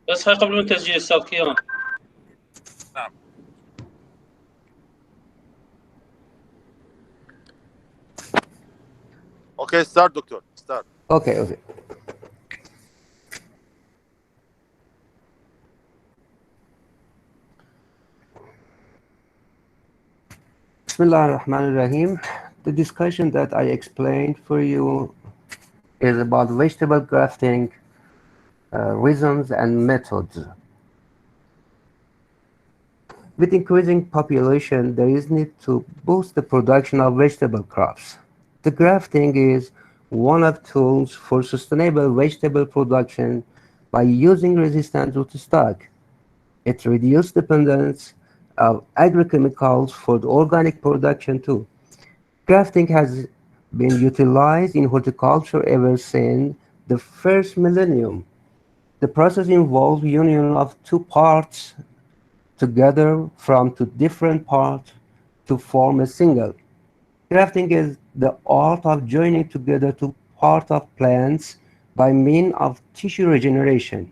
بس هاي قبل من تسجيل استاذ كيان. نعم. Okay, start, doctor. Start. Okay. Bismillah ar-Rahman ar-Rahim. The discussion that I explained for you is about vegetable grafting, reasons and methods. With increasing population, there is need to boost the production of vegetable crops. The grafting is one of tools for sustainable vegetable production by using resistant rootstock. It reduces dependence of agrochemicals for the organic production too. Grafting has been utilized in horticulture ever since the first millennium. The process involves union of two parts together from two different parts to form a single. Grafting is the art of joining together two parts of plants by means of tissue regeneration,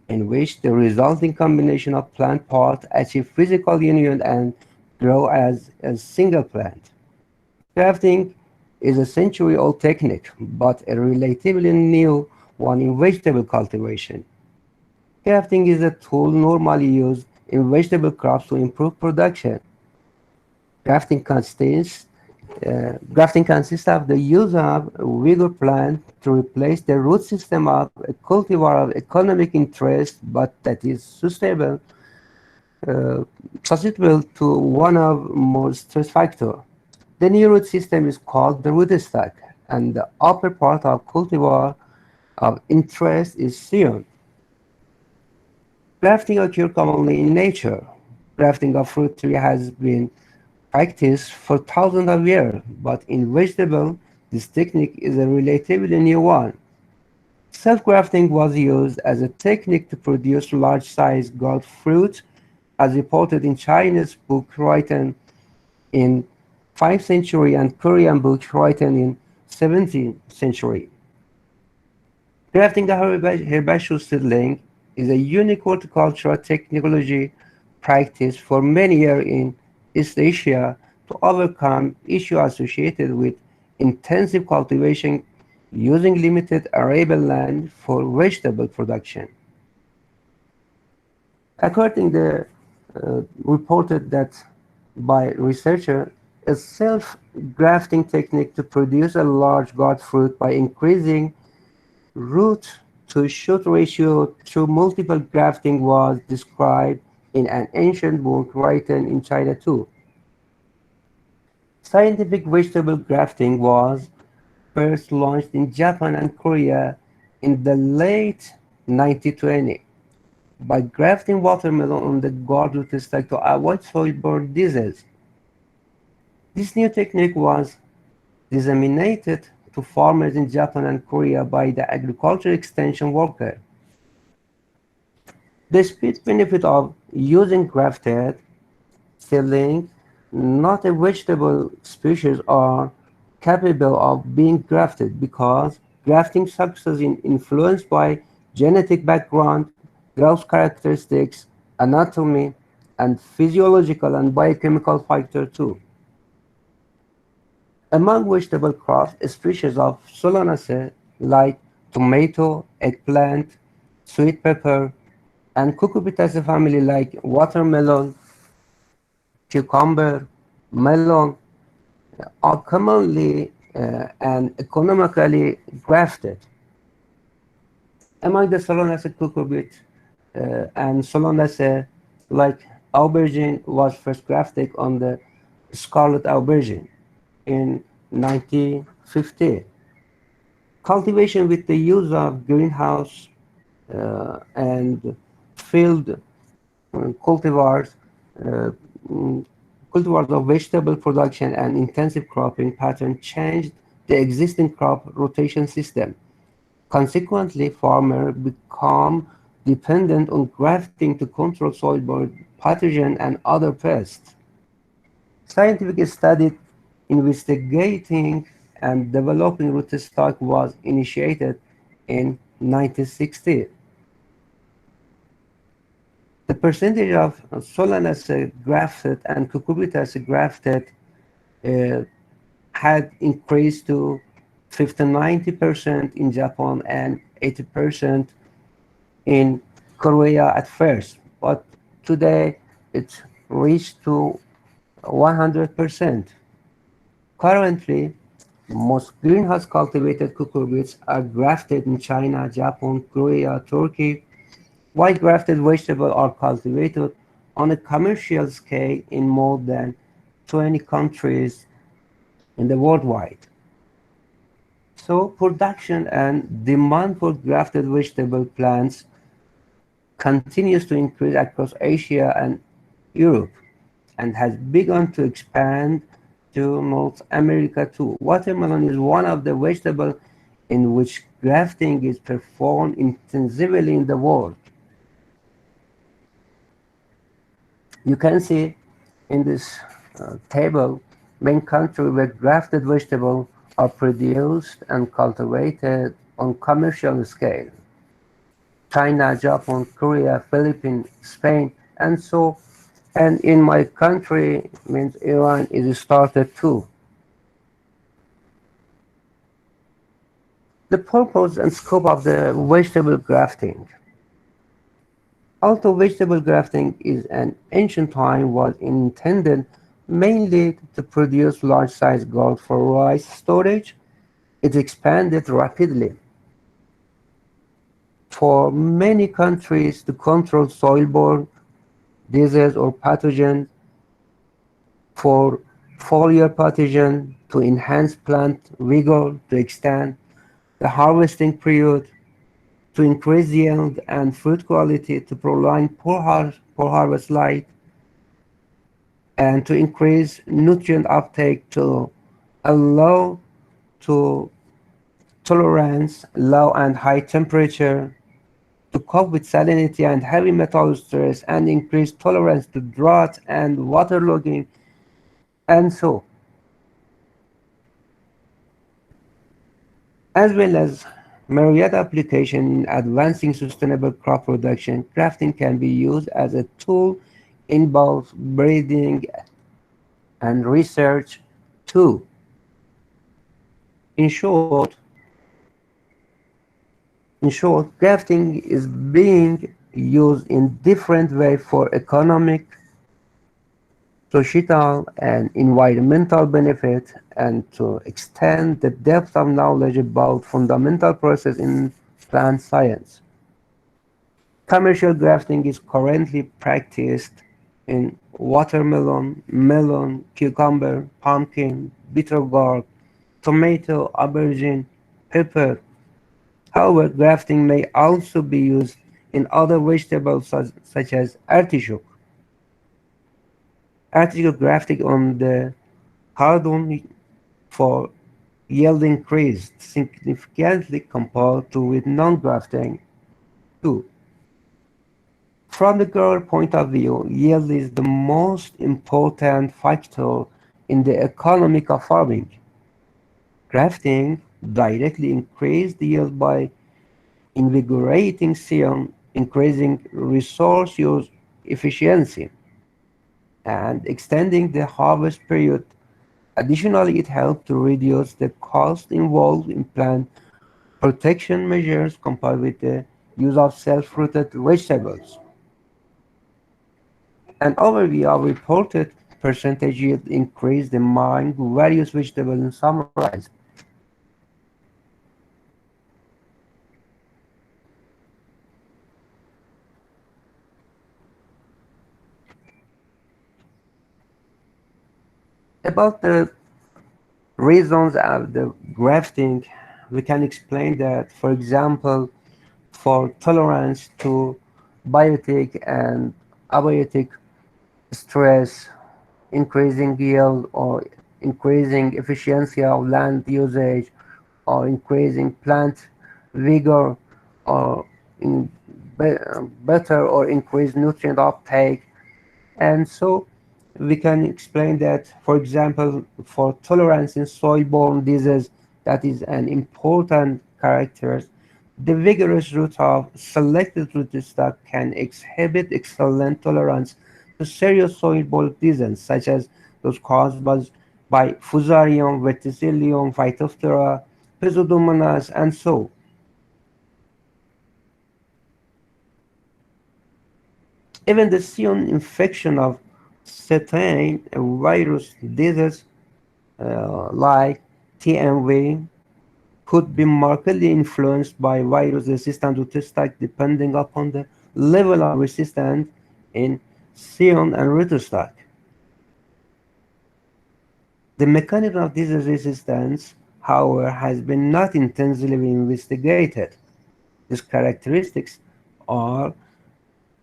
in which the resulting combination of plant parts achieve physical union and grow as a single plant. Grafting is a century-old technique, but a relatively new one in vegetable cultivation. Grafting is a tool normally used in vegetable crops to improve production. Grafting consists of the use of a vigor plant to replace the root system of a cultivar of economic interest, but that is susceptible to one of more stress factor. The new root system is called the rootstock, and the upper part of cultivar of interest is seon. Grafting occurs commonly in nature. Grafting of fruit tree has been practiced for thousands of years, but in vegetable, this technique is a relatively new one. Self-grafting was used as a technique to produce large-sized gold fruit, as reported in Chinese book written in 5th century and Korean book written in 17th century. Grafting the herbaceous seedling is a unique horticultural technology practiced for many years in East Asia to overcome issues associated with intensive cultivation using limited arable land for vegetable production. According to reported that by researcher, a self-grafting technique to produce a large gourd fruit by increasing root to shoot ratio through multiple grafting was described in an ancient book written in China too. Scientific vegetable grafting was first launched in Japan and Korea in the late 1920s by grafting watermelon on the gourd rootstock to avoid soil-borne disease. This new technique was disseminated to farmers in Japan and Korea by the agriculture extension worker. The speed benefit of using grafted seedling, not a vegetable species, are capable of being grafted because grafting success is influenced by genetic background, growth characteristics, anatomy, and physiological and biochemical factors too. Among vegetable crops, species of Solanaceae like tomato, eggplant, sweet pepper, and Cucurbitaceae family like watermelon, cucumber, melon are commonly and economically grafted. Among the Solanaceae cucurbit and Solanaceae like aubergine was first grafted on the scarlet aubergine in 1950. Cultivation with the use of greenhouse and field cultivars, uh, cultivars of vegetable production and intensive cropping pattern changed the existing crop rotation system. Consequently, farmers become dependent on grafting to control soil-borne pathogen and other pests. Scientific study investigating and developing rootstock was initiated in 1960. percentage of Solanus grafted and Cucurbitaceae grafted uh, had increased to 50-90% in Japan and 80% in Korea at first, but today it's reached to 100%. Currently, most greenhouse cultivated cucurbits are grafted in China, Japan, Korea, Turkey, while grafted vegetables are cultivated on a commercial scale in more than 20 countries in the worldwide. So production and demand for grafted vegetable plants continues to increase across Asia and Europe and has begun to expand to North America too. Watermelon is one of the vegetables in which grafting is performed intensively in the world. You can see in this table main countries where grafted vegetables are produced and cultivated on commercial scale. China, Japan, Korea, Philippines, Spain, and so, and in my country means Iran is started too. The purpose and scope of the vegetable grafting. Although vegetable grafting is an ancient time was intended mainly to produce large-sized gourd for rice storage, it expanded rapidly. For many countries to control soil-borne disease or pathogen, for foliar pathogen to enhance plant vigor, to extend the harvesting period, to increase yield and fruit quality, to prolong poor harvest life, and to increase nutrient uptake, to allow to tolerance low and high temperature, to cope with salinity and heavy metal stress, and increase tolerance to drought and waterlogging, and so, as well as myriad application in advancing sustainable crop production. Grafting can be used as a tool in both breeding and research too. In short, grafting is being used in different ways for economic, societal, and environmental benefit, and to extend the depth of knowledge about fundamental processes in plant science. Commercial grafting is currently practiced in watermelon, melon, cucumber, pumpkin, bitter gourd, tomato, aubergine, pepper. However, grafting may also be used in other vegetables such as artichoke. Artichoke grafting on the cardon for yield increased significantly compared to with non-grafting too. From the grower point of view, yield is the most important factor in the economic of farming. Grafting directly increased yield by invigorating soil, increasing resource use efficiency, and extending the harvest period. Additionally, it helped to reduce the cost involved in plant protection measures compared with the use of self-rooted vegetables. An overview of reported percentage yield increase among various vegetables is summarized. About the reasons of the grafting, we can explain that, for example, for tolerance to biotic and abiotic stress, increasing yield or increasing efficiency of land usage, or increasing plant vigor, or in better or increased nutrient uptake. And so we can explain that, for example, for tolerance in soil-borne disease, that is an important character. The vigorous root of selected rootstock can exhibit excellent tolerance to serious soil-borne diseases, such as those caused by Fusarium, Verticillium, Phytophthora, Pseudomonas, and so. Even the Sion infection of certain virus diseases like TMV could be markedly influenced by virus-resistant rootstock depending upon the level of resistance in Sion and rootstock. The mechanism of this resistance, however, has been not intensively investigated. These characteristics are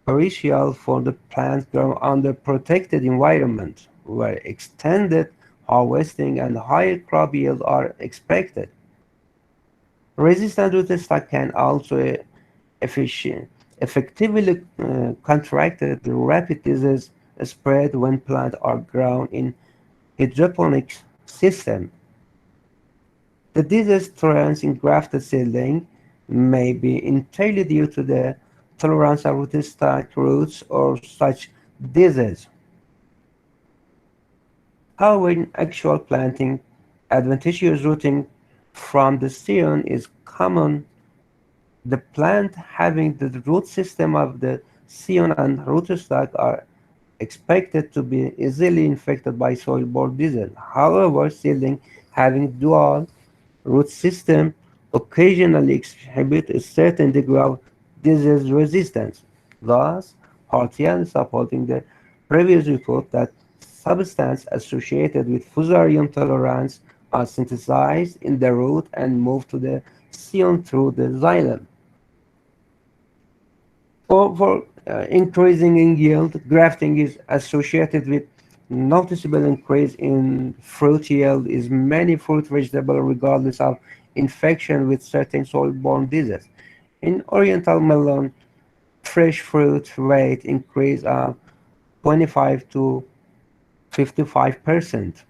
crucial for the plants grown under protected environment, where extended harvesting and higher crop yield are expected. Resistant rootstock can also effectively counteract the rapid disease spread when plants are grown in hydroponic system. The disease tolerance in grafted seedling may be entirely due to the tolerance of rootstock roots or such disease. However, in actual planting, advantageous rooting from the scion is common. The plant having the root system of the scion and rootstock are expected to be easily infected by soil-borne disease. However, seedling having dual root system occasionally exhibit a certain degree of disease resistance. Thus, Hartian supporting the previous report that substances associated with Fusarium tolerance are synthesized in the root and move to the scion through the xylem. For increasing in yield, grafting is associated with noticeable increase in fruit yield in many fruit vegetables regardless of infection with certain soil-borne diseases. In oriental melon, fresh fruit weight increase of 25 to 55%.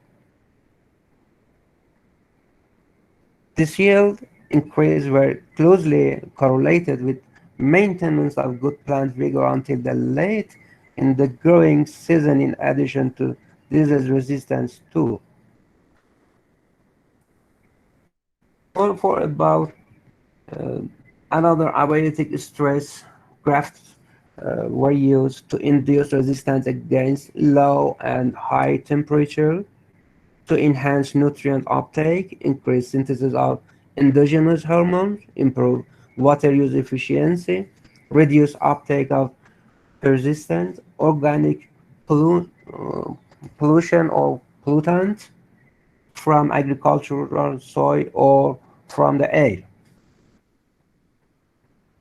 This yield increase were closely correlated with maintenance of good plant vigor until the late in the growing season in addition to disease resistance too. For about uh, another abiotic stress, grafts were used to induce resistance against low and high temperature, to enhance nutrient uptake, increase synthesis of endogenous hormones, improve water use efficiency, reduce uptake of persistent organic pollu- uh, pollution or pollutants from agricultural soil or from the air.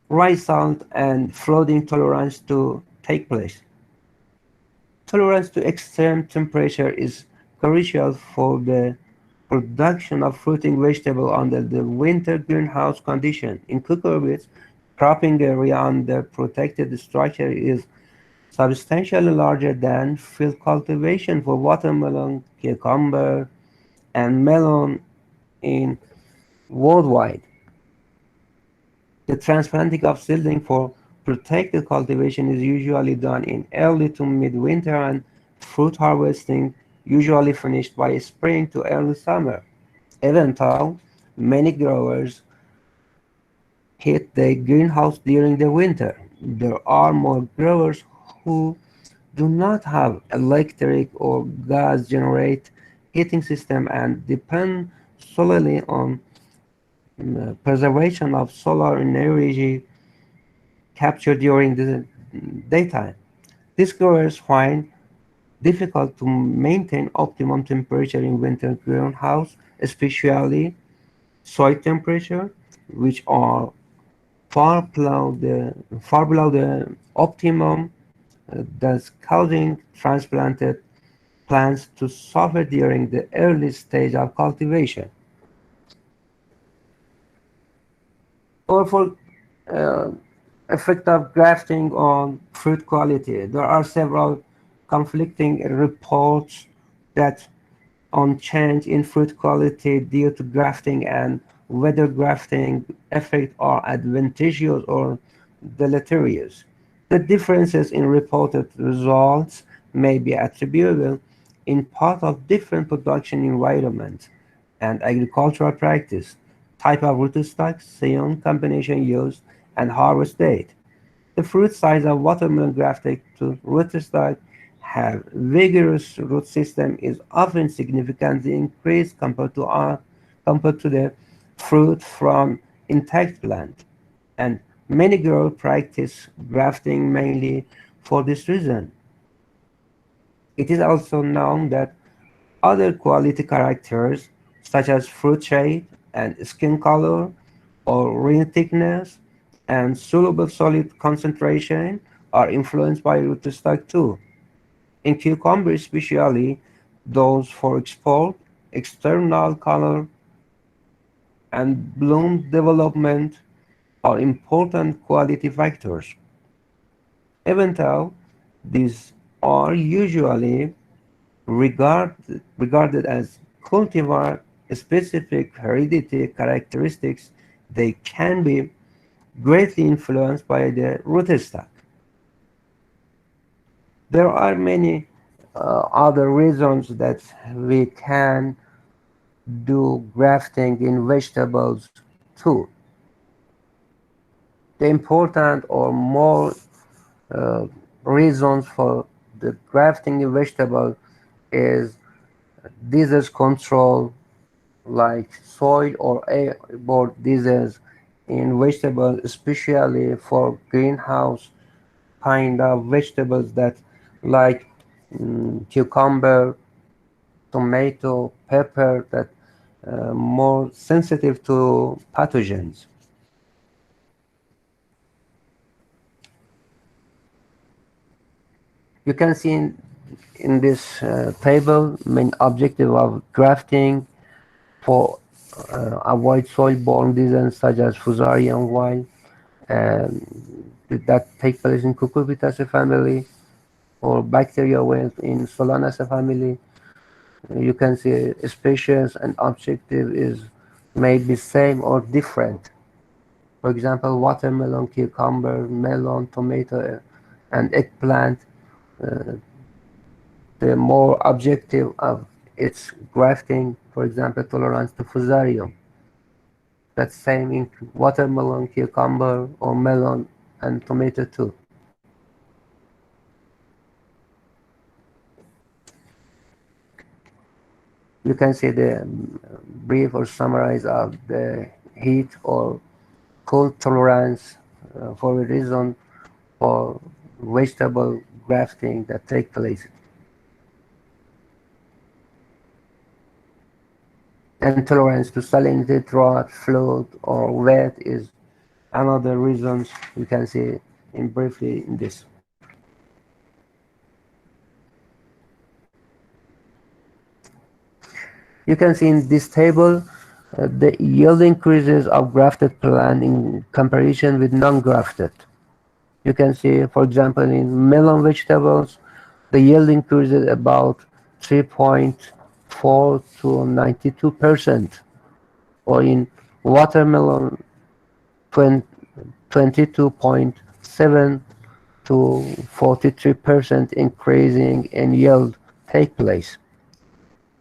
Rise salt and flooding tolerance to take place. Tolerance to extreme temperature is crucial for the production of fruiting vegetable under the winter greenhouse condition. In cucurbits, cropping area under protected structure is substantially larger than field cultivation for watermelon, cucumber, and melon in worldwide. The transplanting of seedling for protected cultivation is usually done in early to mid-winter and fruit harvesting usually finished by spring to early summer. Even though many growers heat their greenhouse during the winter, there are more growers who do not have electric or gas generate heating system and depend solely on preservation of solar energy captured during the daytime. These growers find difficult to maintain optimum temperature in winter greenhouse, especially soil temperature, which are far below the optimum, thus causing transplanted plants to suffer during the early stage of cultivation. Or for uh, effect of grafting on fruit quality, there are several conflicting reports that on change in fruit quality due to grafting and whether grafting effects are advantageous or deleterious. The differences in reported results may be attributable in part of different production environments and agricultural practice, type of rootstock, seon combination used, and harvest date. The fruit size of watermelon grafted to rootstock have vigorous root system is often significantly increased compared to the fruit from intact plant, and many growers practice grafting mainly for this reason. It is also known that other quality characters, such as fruit shade and skin color, or ring thickness and soluble solid concentration, are influenced by rootstock too. In cucumbers especially, those for export, external color, and bloom development are important quality factors. Even though these are usually regarded as cultivar-specific heredity characteristics, they can be greatly influenced by the rootstock. There are many other reasons that we can do grafting in vegetables too. The important or more uh, reasons for the grafting in vegetable is disease control, like soil or airborne disease in vegetables, especially for greenhouse kind of vegetables that like cucumber, tomato, pepper, that more sensitive to pathogens. You can see in this table main objective of grafting for avoid soil-borne diseases such as fusarium wilt that take place in Cucurbitaceae family, or bacteria wilt in Solanaceae family. You can see species and objective is maybe same or different. For example, watermelon, cucumber, melon, tomato, and eggplant. Uh, the more objective of its grafting, for example, tolerance to fusarium. That's same in watermelon, cucumber, or melon and tomato too. You can see the brief or summarize of the heat or cold tolerance for a reason for vegetable grafting that take place. And tolerance to salinity, drought, flood, or wet is another reasons you can see in briefly in this. You can see in this table the yield increases of grafted plant in comparison with non-grafted. You can see, for example, in melon vegetables, the yield increases about 3.4 to 92%, or in watermelon 22.7 to 43% increasing in yield take place,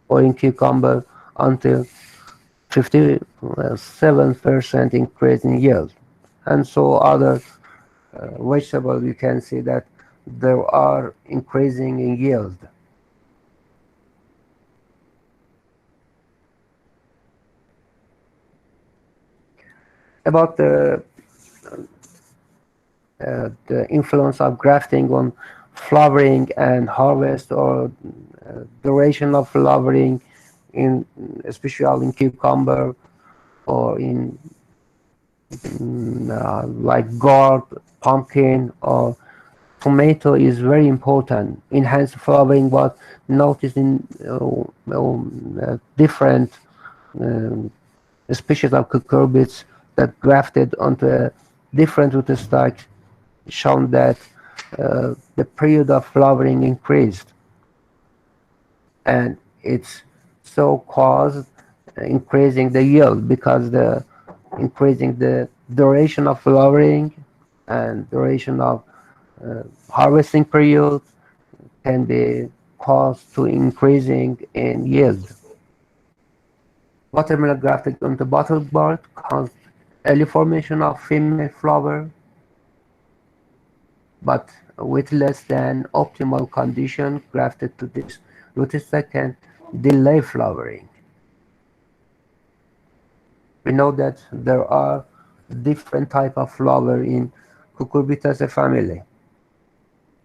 or in cucumber until 57% increase in yield. And so other vegetables, you can see that there are increasing in yield. About the influence of grafting on flowering and harvest, or duration of flowering, in especially in cucumber, or in like gourd, pumpkin, or tomato is very important. Enhanced flowering was noticed in different um, species of cucurbits that grafted onto a different rootstock, shown that the period of flowering increased, and it's so caused increasing the yield because the increasing the duration of flowering and duration of harvesting period can be caused to increasing in yield. Watermelon grafted onto bottle bark caused early formation of female flower, but with less than optimal condition grafted to this rootstock can delay flowering. We know that there are different type of flower in Cucurbitaceae family.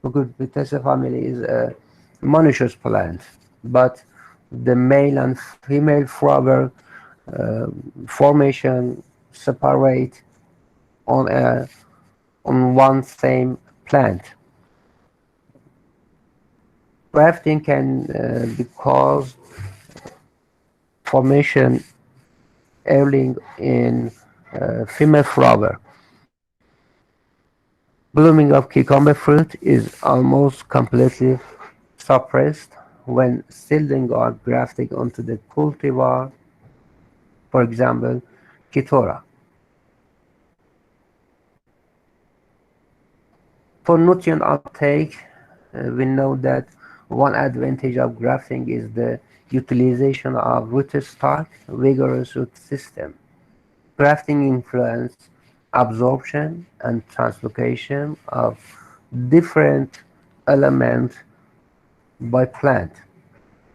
Cucurbitaceae family is a monoecious plant, but the male and female flower formation separate on a on one same plant. Grafting can be caused formation early in female flower. Blooming of cucumber fruit is almost completely suppressed when seedling or grafting onto the cultivar, for example, Kitora. For nutrient uptake, we know that one advantage of grafting is the utilization of rootstock vigorous root system. Grafting influences absorption and translocation of different elements by plant.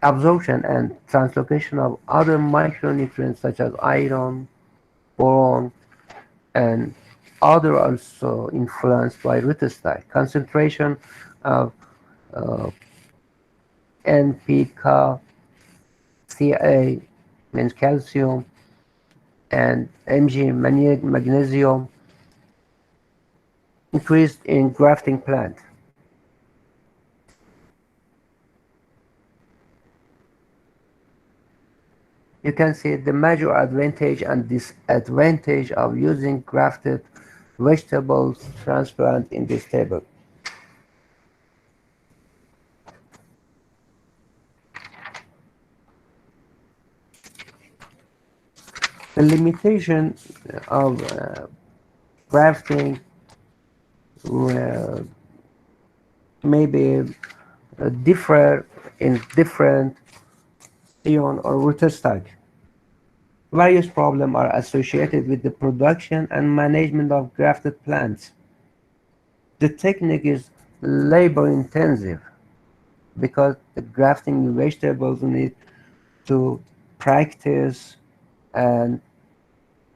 Absorption and translocation of other micronutrients such as iron, boron, and other also influenced by rootstock. Concentration of uh, NPK, Ca means calcium, and Mg magnesium increased in grafting plant. You can see the major advantage and disadvantage of using grafted vegetables transplant in this table. The limitation of grafting maybe differ in different ion or rootstock. Various problems are associated with the production and management of grafted plants. The technique is labor intensive because the grafting vegetables need to practice and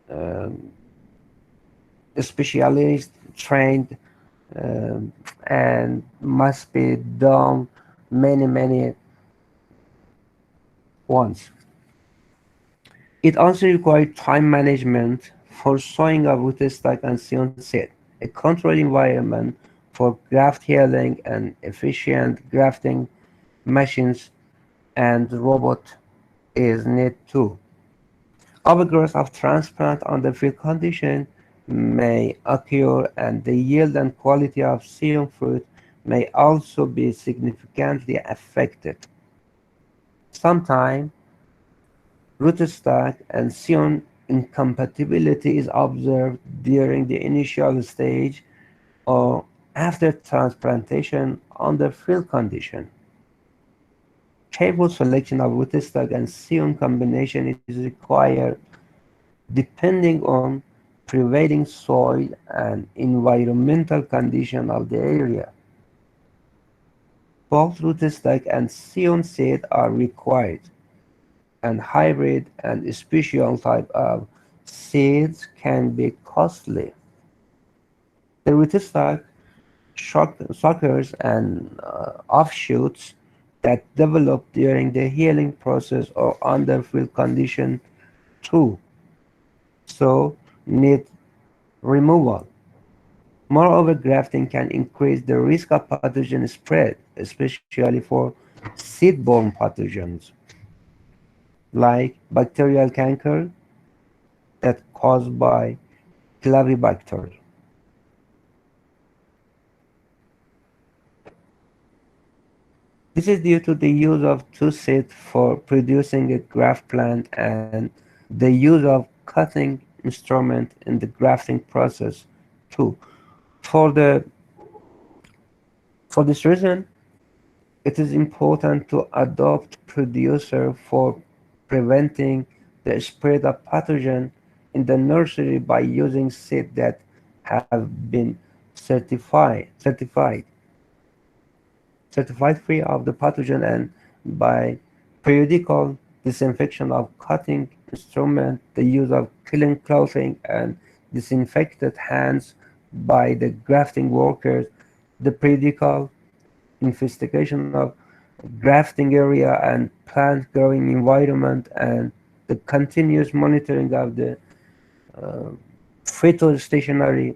um, specialist trained and must be done many once. It also requires time management for sowing of rootstock and seed, a controlled environment for graft healing, and efficient grafting machines and robot is needed too. Overgrowth of transplant under field condition may occur, and the yield and quality of seed fruit may also be significantly affected. Sometimes rootstock and seed incompatibility is observed during the initial stage or after transplantation under field condition. Careful selection of rootstock and seed combination is required depending on prevailing soil and environmental condition of the area. Both rootstock and seed are required, and hybrid and special type of seeds can be costly. The rootstock suckers and offshoots that develop during the healing process or under field condition too, so need removal. Moreover, grafting can increase the risk of pathogen spread, especially for seed-borne pathogens like bacterial canker that caused by Clavibacter. This is due to the use of two seeds for producing a graft plant and the use of cutting instrument in the grafting process too. For the for this reason, it is important to adopt producer for preventing the spread of pathogen in the nursery by using seed that have been certified free of the pathogen, and by periodical disinfection of cutting instrument, the use of clean clothing and disinfected hands by the grafting workers, the periodical investigation of grafting area and plant growing environment, and the continuous monitoring of the uh, phytostationary.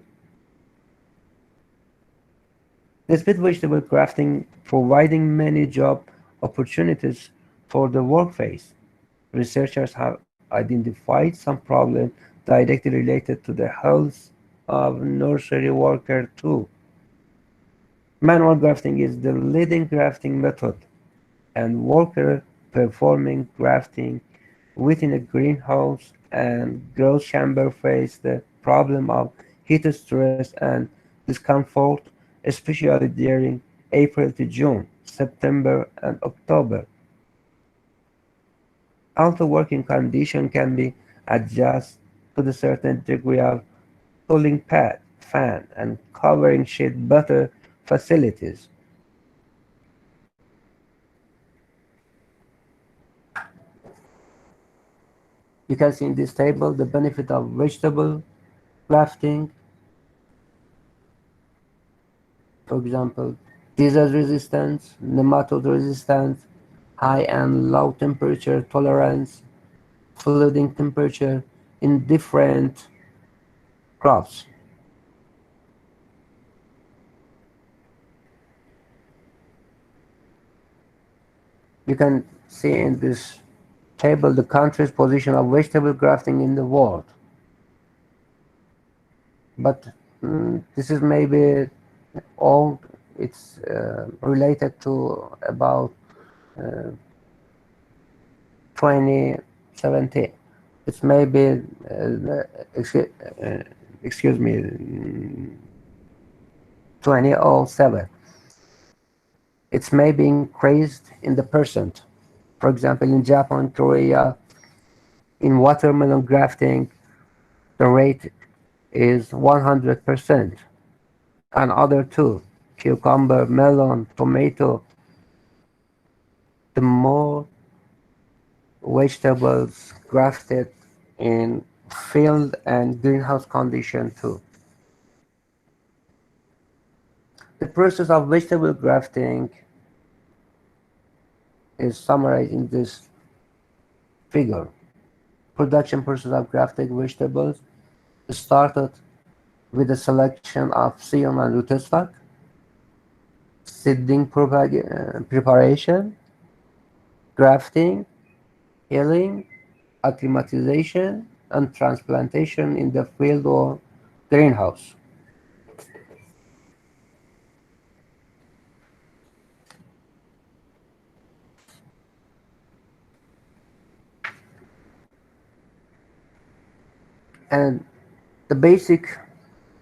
Despite vegetable grafting providing many job opportunities for the workforce, researchers have identified some problems directly related to the health of nursery workers too. Manual grafting is the leading grafting method, and workers performing grafting within a greenhouse and growth chamber face the problem of heat stress and discomfort, especially during April to June, September, and October. Although working conditions can be adjusted to a certain degree of cooling pad, fan, and covering sheet butter facilities. You can see in this table the benefit of vegetable grafting. For example, disease resistance, nematode resistance, high and low temperature tolerance, flooding temperature in different crops. You can see in this table the country's position of vegetable grafting in the world. But this is maybe all it's related to about 2017. It's maybe excuse me, 2007. It's maybe increased in the percent. For example, in Japan, Korea, in watermelon grafting, the rate is 100%, and other too, cucumber, melon, tomato. The more vegetables grafted in field and greenhouse condition too. The process of vegetable grafting is summarized in this figure. Production process of grafted vegetables started with the selection of scion and rootstock, seeding preparation, grafting, healing, acclimatization, and transplantation in the field or greenhouse. And the basic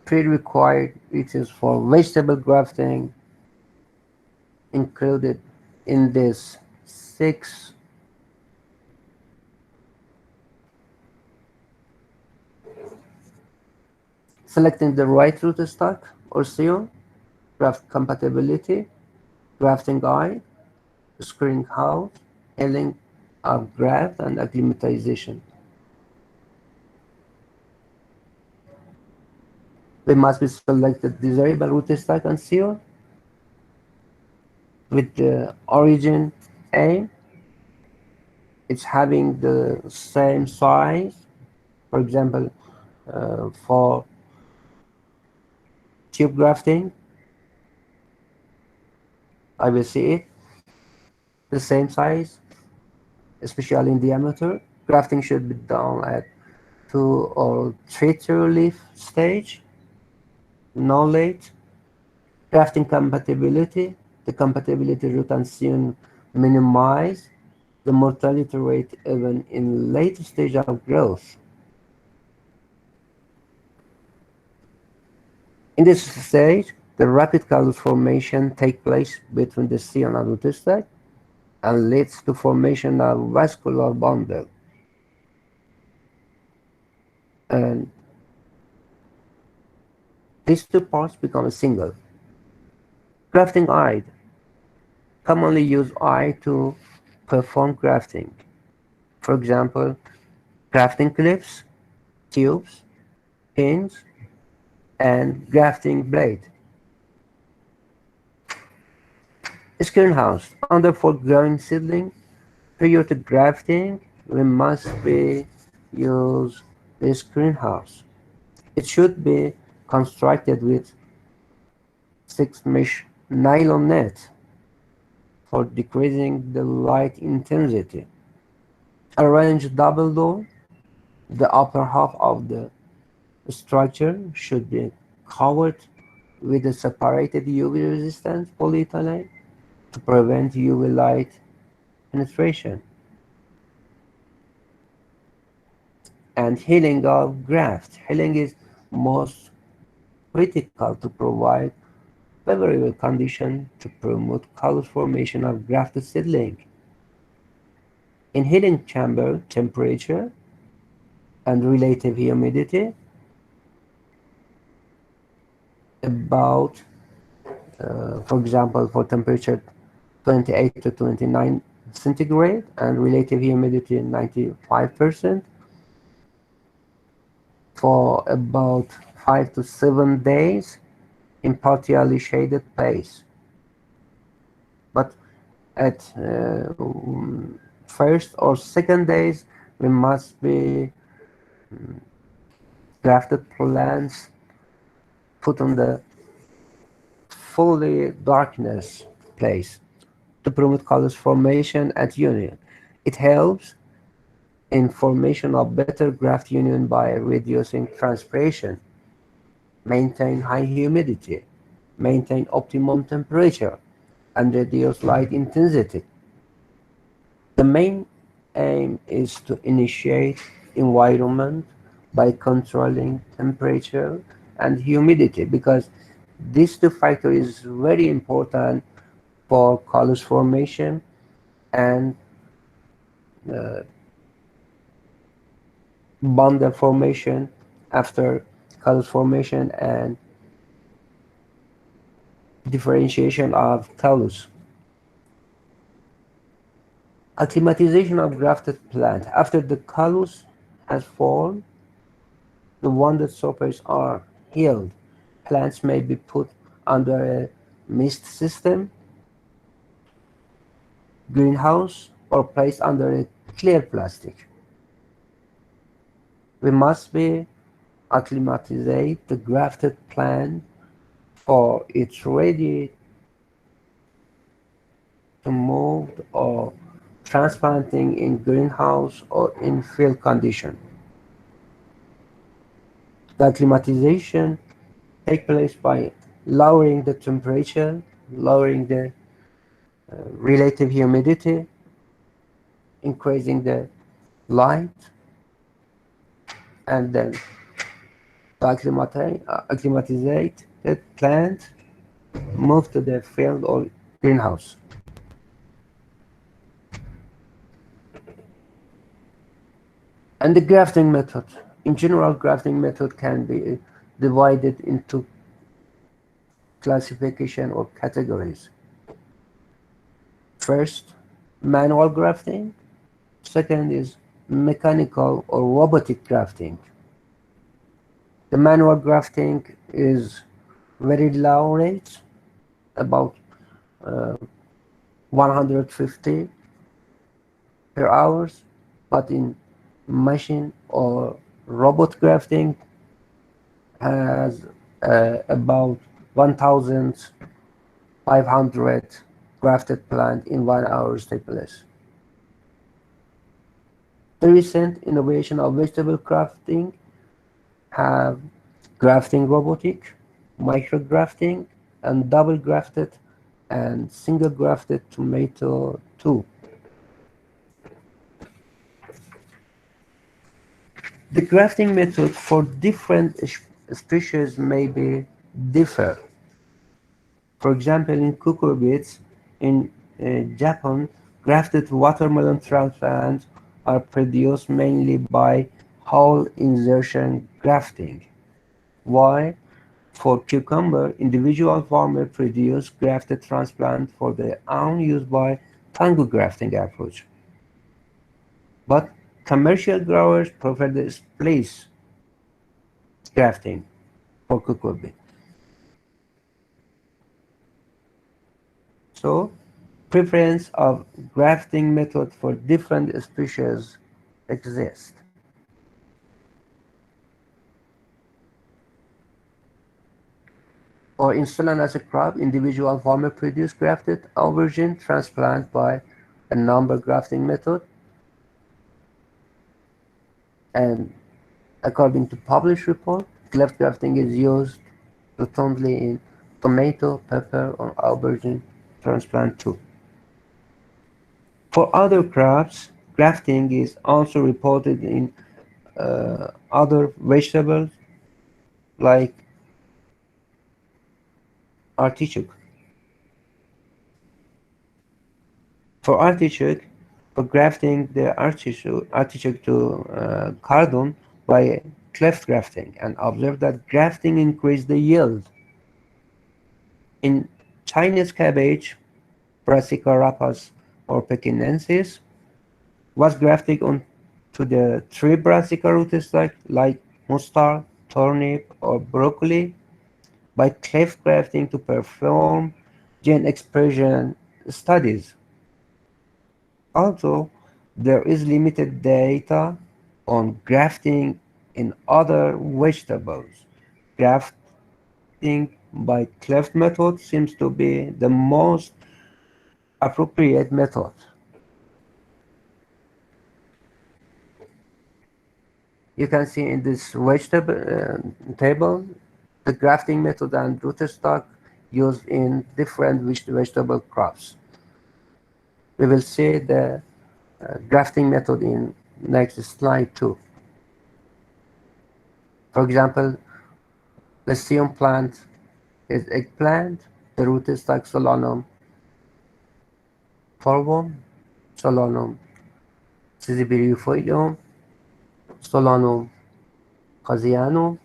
prerequisites for vegetable grafting included in this 6 selecting the right rootstock or scion, graft compatibility, grafting eye, screening house, healing of graft, and acclimatization. They must be selected desirable rootstock and scion with the origin aim. It's having the same size. For example, for tube grafting, I will see it the same size, especially in diameter. Grafting should be done at 2 or 3 true leaf stage, no late. Grafting compatibility, the compatibility root and scion minimize the mortality rate even in late stage of growth. In this stage, the rapid callus formation takes place between the C and site and leads to formation of vascular bundle. And these two parts become a single. Grafting eye. Commonly use eye to perform grafting. For example, grafting clips, tubes, pins, and grafting blade. Screenhouse. Under growing seedling, prior to grafting, we must use the screenhouse. It should be constructed with 6-mesh nylon net for decreasing the light intensity. Arrange double door. The upper half of the structure should be covered with a separated UV-resistant polyethylene to prevent UV light penetration. And healing of graft. Healing is most critical to provide favorable condition to promote callus formation of grafted seedling. In healing chamber, temperature and relative humidity about, for example, for temperature 28 to 29 centigrade and relative humidity 95%, for about 5 to 7 days in partially shaded place. But at first or second days, we must be grafted plants put on the fully darkness place to promote callus formation and union. It helps in formation of better graft union by reducing transpiration, maintain high humidity, maintain optimum temperature, and reduce light intensity. The main aim is to initiate environment by controlling temperature and humidity, because these two factors is very important for callus formation and bundle formation after callus formation and differentiation of callus. Acclimatization of grafted plant. After the callus has formed, the wounded surfaces are healed. Plants may be put under a mist system, greenhouse, or placed under a clear plastic. We must be acclimatize the grafted plant for it's ready to move or transplanting in greenhouse or in field condition. The acclimatization takes place by lowering the temperature, lowering the relative humidity, increasing the light, and then to acclimatize the plant, move to the field or greenhouse. And the grafting method. In general, grafting method can be divided into classification or categories. First, manual grafting. Second is mechanical or robotic grafting. The manual grafting is very low rate, about 150 per hour, but in machine or robot grafting has about 1,500 grafted plant in 1 hour take place. The recent innovation of vegetable grafting have grafting robotic, micrografting, and double grafted and single grafted tomato too. The grafting method for different species may be differ. For example, in cucurbits in Japan, grafted watermelon transplants are produced mainly by whole insertion grafting. Why? For cucumber, individual farmers produce grafted transplant for their own use by tango grafting approach. But commercial growers prefer the splice grafting for cucurbit. So, preference of grafting method for different species exist. For insulin as a crop, individual farmer produce grafted aubergine transplant by a number grafting method, and according to published report, cleft grafting is used routinely in tomato, pepper, or aubergine transplant too. For other crops, grafting is also reported in other vegetables like artichoke. For artichoke, for grafting the artichoke to cardon by cleft grafting, and observe that grafting increased the yield. In Chinese cabbage, Brassica rapus or pekinensis, was grafted onto the tree brassica rootstock like mustard, turnip, or broccoli by cleft grafting to perform gene expression studies. Although there is limited data on grafting in other vegetables, grafting by cleft method seems to be the most appropriate method. You can see in this vegetable table the grafting method and rootstock used in different vegetable crops. We will see the grafting method in next slide too. For example, the Siam plant is eggplant, the rootstock Solanum torvum, Solanum scisibiriifolium, Solanum casianum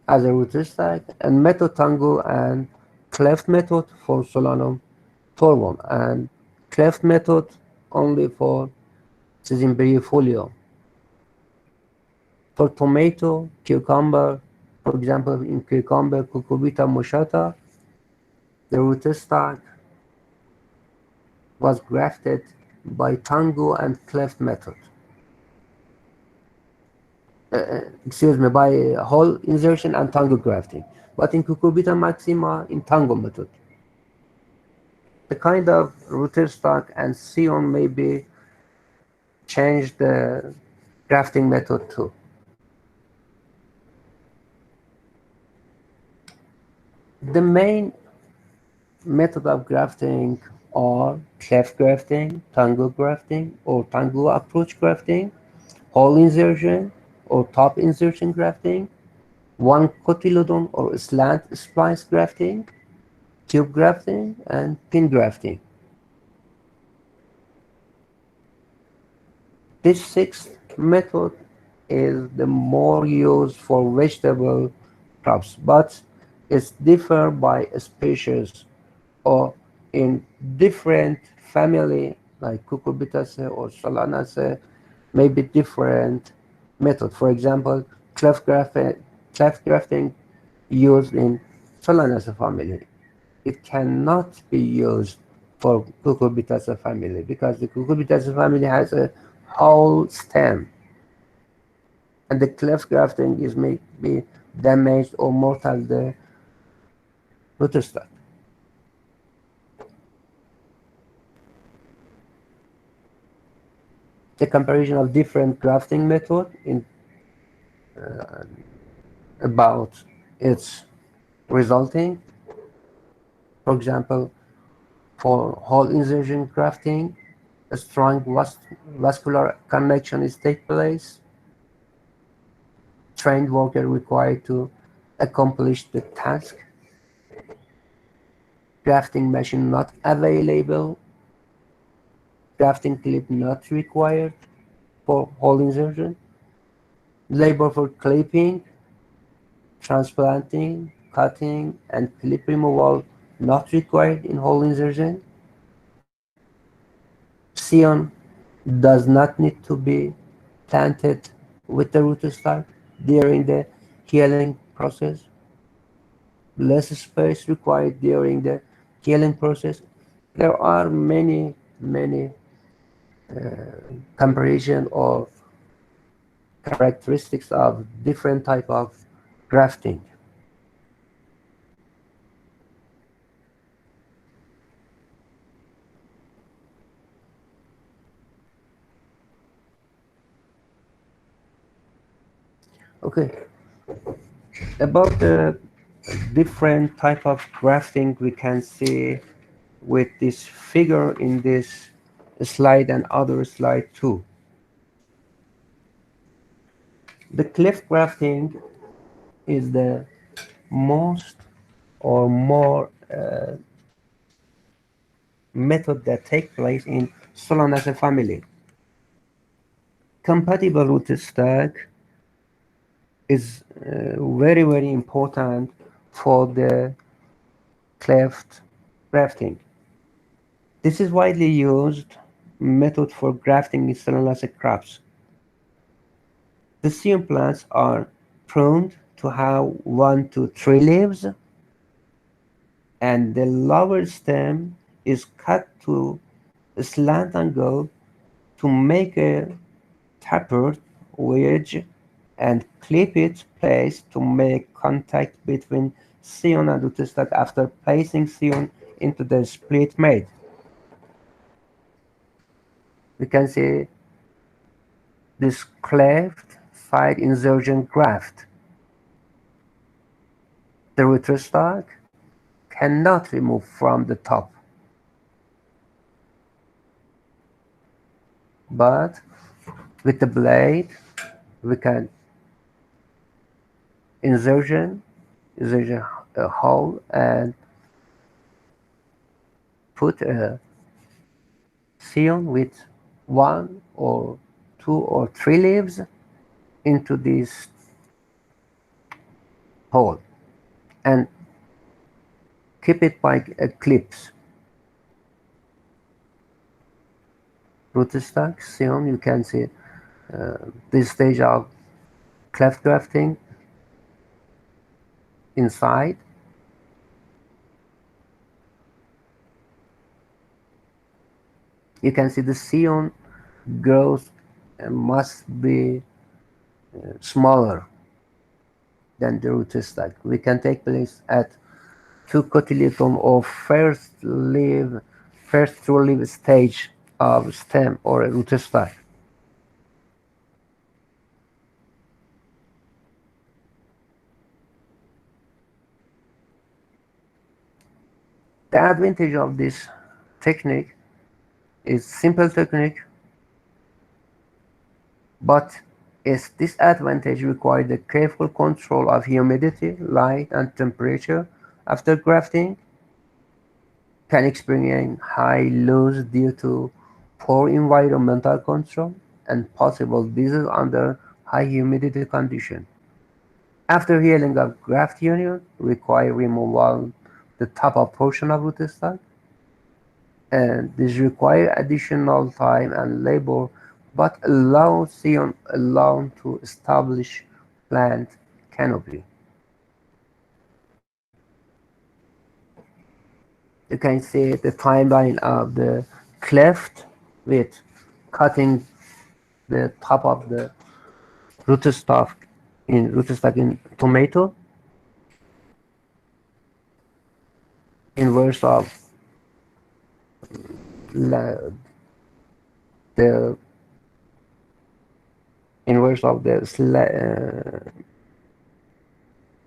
as a rootstock, and method tango and cleft method for Solanum torvum, and cleft method only for scisibiriifolium. For tomato, cucumber, for example, in cucumber Cucurbita moschata, the rootstock was grafted by tango and cleft method. By whole insertion and tango grafting. But in Cucurbita maxima, in tango method. The kind of rootstock and scion may be changed the grafting method too. The main method of grafting are cleft grafting, tango grafting, or tango approach grafting, whole insertion or top insertion grafting, one cotyledon or slant splice grafting, tube grafting, and pin grafting. This sixth method is the more used for vegetable crops, but it's different by species or in different family like Cucurbitaceae or Solanaceae may be different method. For example, cleft grafting used in Solanaceae family. It cannot be used for Cucurbitaceae family because the Cucurbitaceae family has a whole stem, and the cleft grafting is may be damaged or mortal the rootstock. The comparison of different grafting method in about its resulting. For example, for whole insertion grafting, a strong vascular connection is take place. Trained worker required to accomplish the task. Grafting machine not available. Grafting clip not required for hole insertion. Labor for clipping, transplanting, cutting, and clip removal not required in hole insertion. Scion does not need to be planted with the rootstock during the healing process. Less space required during the healing process. There are many comparison of characteristics of different type of grafting. Okay, about the different type of grafting we can see with this figure in this slide and other slide too. The cliff grafting is the most or more method that take place in Solanaceae family. Compatible rootstock is very important for the cleft grafting. This is widely used method for grafting in Solanaceae crops. The scion plants are pruned to have 1 to 3 leaves, and the lower stem is cut to a slant angle to make a tapered wedge and clip it placed to make contact between scion and rootstock after placing scion into the split made. We can see this cleft side insertion graft. The rootstock cannot remove from the top, but with the blade we can insertion a hole and put a scion with 1 or 2 or 3 leaves into this hole and keep it by clips. Rootstock, scion, you can see this stage of cleft grafting inside. You can see the scion growth must be smaller than the rootstock. We can take place at 2 cotyledon of first true leaf stage of stem or a rootstock. The advantage of this technique is simple technique, but its disadvantage requires the careful control of humidity, light, and temperature after grafting. Can experience high loss due to poor environmental control and possible disease under high humidity condition. After healing of graft union, require removal the top of portion of rootstock, and this require additional time and labor, but allow scion alone to establish plant canopy. You can see the timeline of the cleft with cutting the top of the rootstock in tomato, inverse of the inverse of the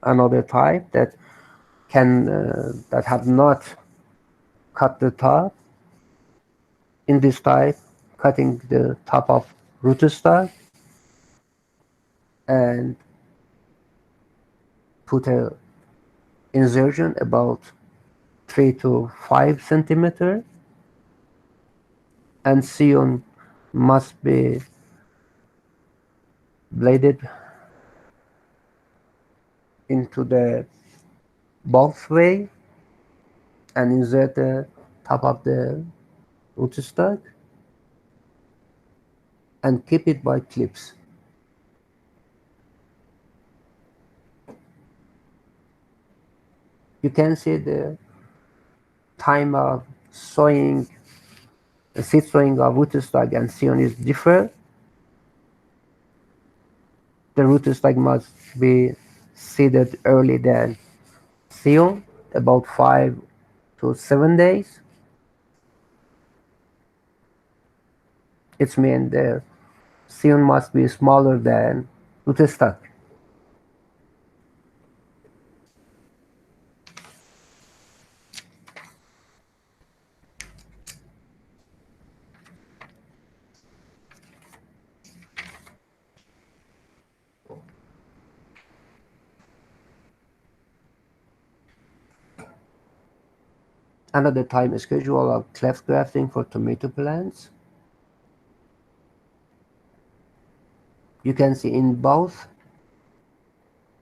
another type that can that have not cut the top. In this type, cutting the top of rootstock and put a insertion about 3 to 5 centimeter, and Sion must be bladed into the both way and insert the top of the rootstock and keep it by clips. You can see the time of sowing, the seed sowing of rootstock and Sion is different. The rootstock must be seeded early than Sion, about 5 to 7 days. It means the Sion must be smaller than rootstock. Another time schedule of cleft grafting for tomato plants. You can see in both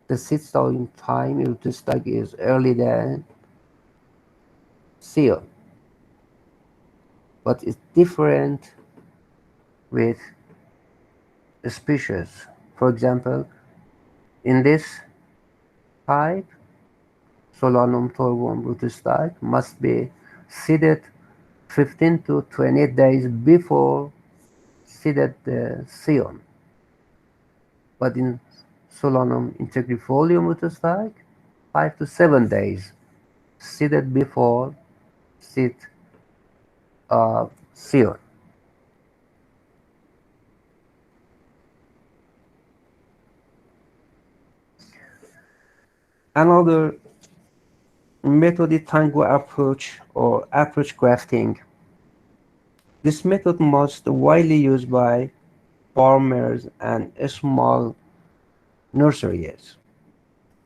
the seed sowing time rootstock is early than Sion, but it's different with the species. For example, in this type, Solanum torvum rootstock must be seeded 15 to 28 days before seeded the Sion. But in Solanum integrifolium rootstock, 5 to 7 days seeded before seed Sion. Another method is tango approach or approach grafting. This method most widely used by farmers and small nurseries.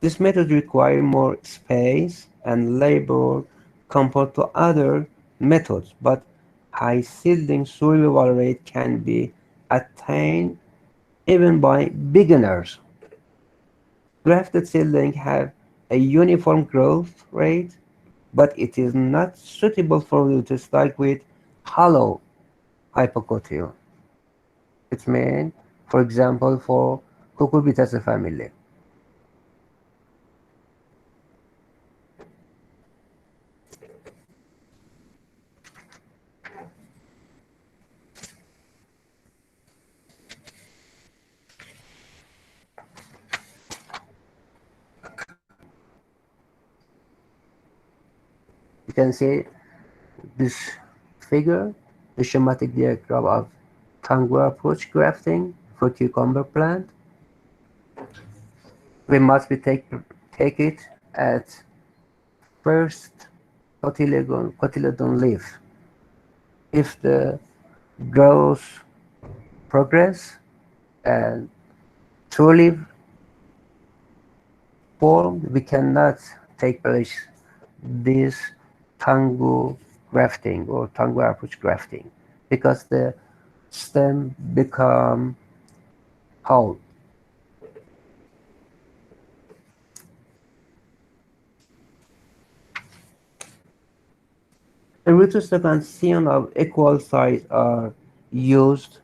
This method requires more space and labor compared to other methods, but high seedling survival rate can be attained even by beginners. Grafted seedling have a uniform growth rate, but it is not suitable for rootstock with hollow hypocotyl. It's meant, for example, for Cucurbitaceae family. You can see this figure, the schematic diagram of tango approach grafting for cucumber plant. We must take it at first cotyledon leaf. If the growth progress and two leaf form, we cannot take place this tango grafting or tango approach grafting because the stem become whole. A rootstock and Sion of equal size are used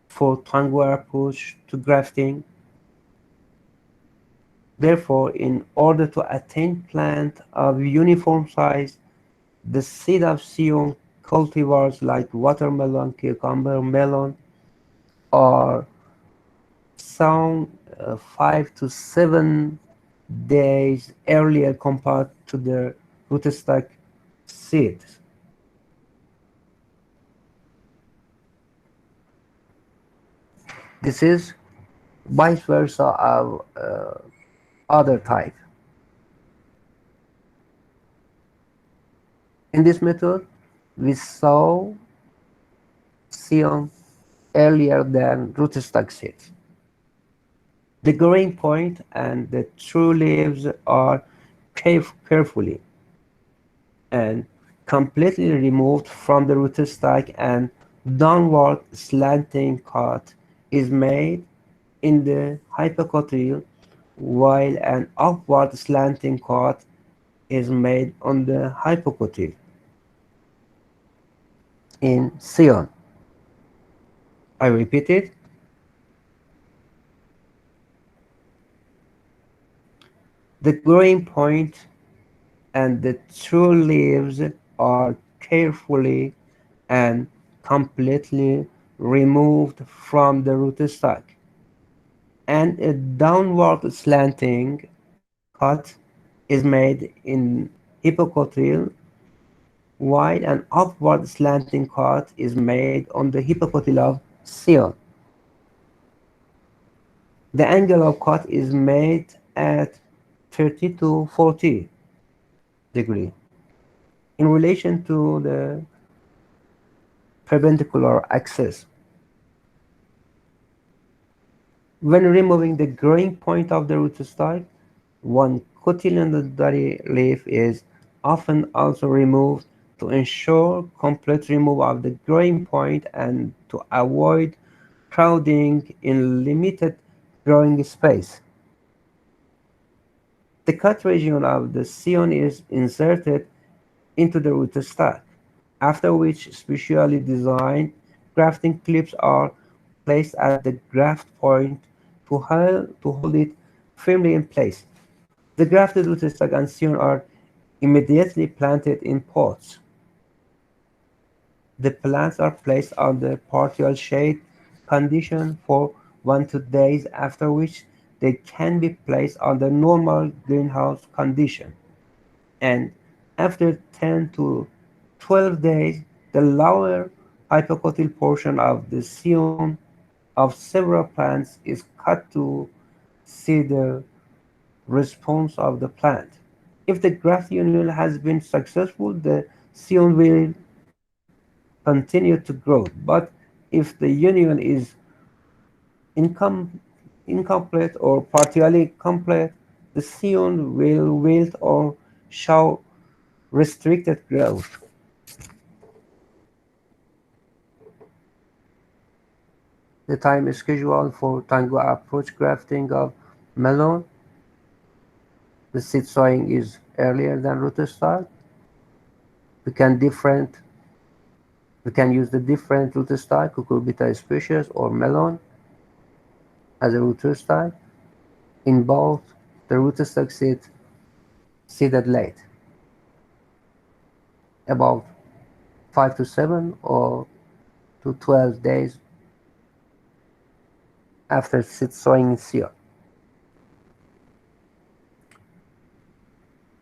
for tango approach to grafting. Therefore, in order to attain plant of uniform size, the seed of Sion cultivars like watermelon, cucumber, melon are sown 5 to 7 days earlier compared to the rootstock seeds. This is vice versa of other type. In this method, we sow Sion earlier than rootstock seeds. The growing point and the true leaves are carefully and completely removed from the rootstock, and downward slanting cut is made in the hypocotyl, while an upward slanting cut is made on the hypocotyl. In Sion, I repeat it, the growing point and the true leaves are carefully and completely removed from the rootstock, and a downward slanting cut is made in hypocotyl, while an upward slanting cut is made on the hypocotyl of Sion. The angle of cut is made at 30 to 40 degree in relation to the perpendicular axis. When removing the growing point of the rootstock, one cotyledonary leaf is often also removed to ensure complete removal of the growing point and to avoid crowding in limited growing space. The cut region of the scion is inserted into the rootstock, after which specially designed grafting clips are placed at the graft point to hold it firmly in place. The grafted rootstock and scion are immediately planted in pots. The plants are placed under partial shade condition for 1 to 2 days, after which they can be placed under normal greenhouse condition, and after 10 to 12 days, the lower hypocotyl portion of the scion of several plants is cut to see the response of the plant. If the graft union has been successful, the scion will continue to grow, but if the union is incom incomplete or partially complete, the scion will wilt or show restricted growth. The time schedule for Tango approach grafting of melon. The seed sowing is earlier than rootstock. We can different we can use the different rootstock, cucurbita species or melon as a rootstock. In both, the rootstock seeded late, about 5 to 7 or to 12 days after seed sowing in seed.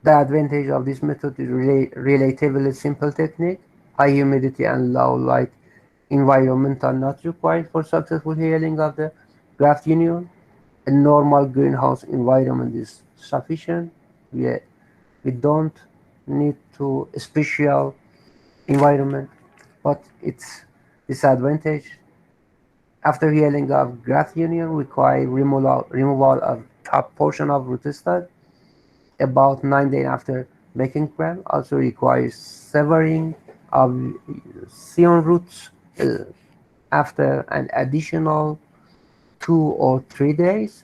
The advantage of this method is relatively simple technique. High humidity and low light environment are not required for successful healing of the graft union. A normal greenhouse environment is sufficient. We don't need to special environment, but its disadvantage after healing of graft union require removal of top portion of rootstock about 9 days after making graft. Also requires severing of scion roots after an additional 2 or 3 days.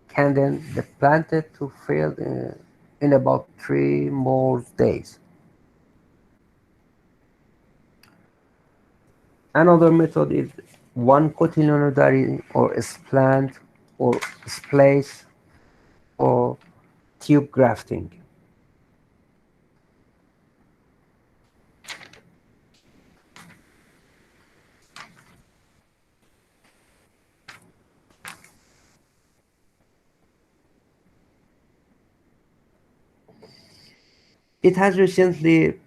Can then be planted to field in about 3 more days. Another method is one cotyledonary or splant or splice or tube grafting. It has recently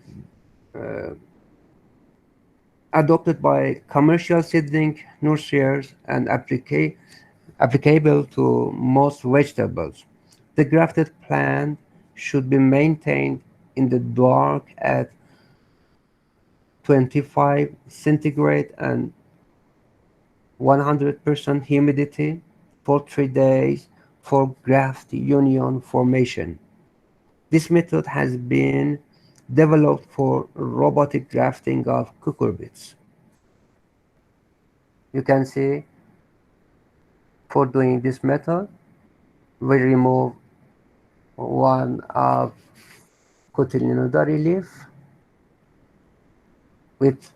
adopted by commercial seedling nurseries and applicable to most vegetables. The grafted plant should be maintained in the dark at 25 centigrade and 100% humidity for 3 days for graft union formation. This method has been developed for robotic grafting of cucurbits. You can see for doing this method, we remove one of cotyledonary leaf with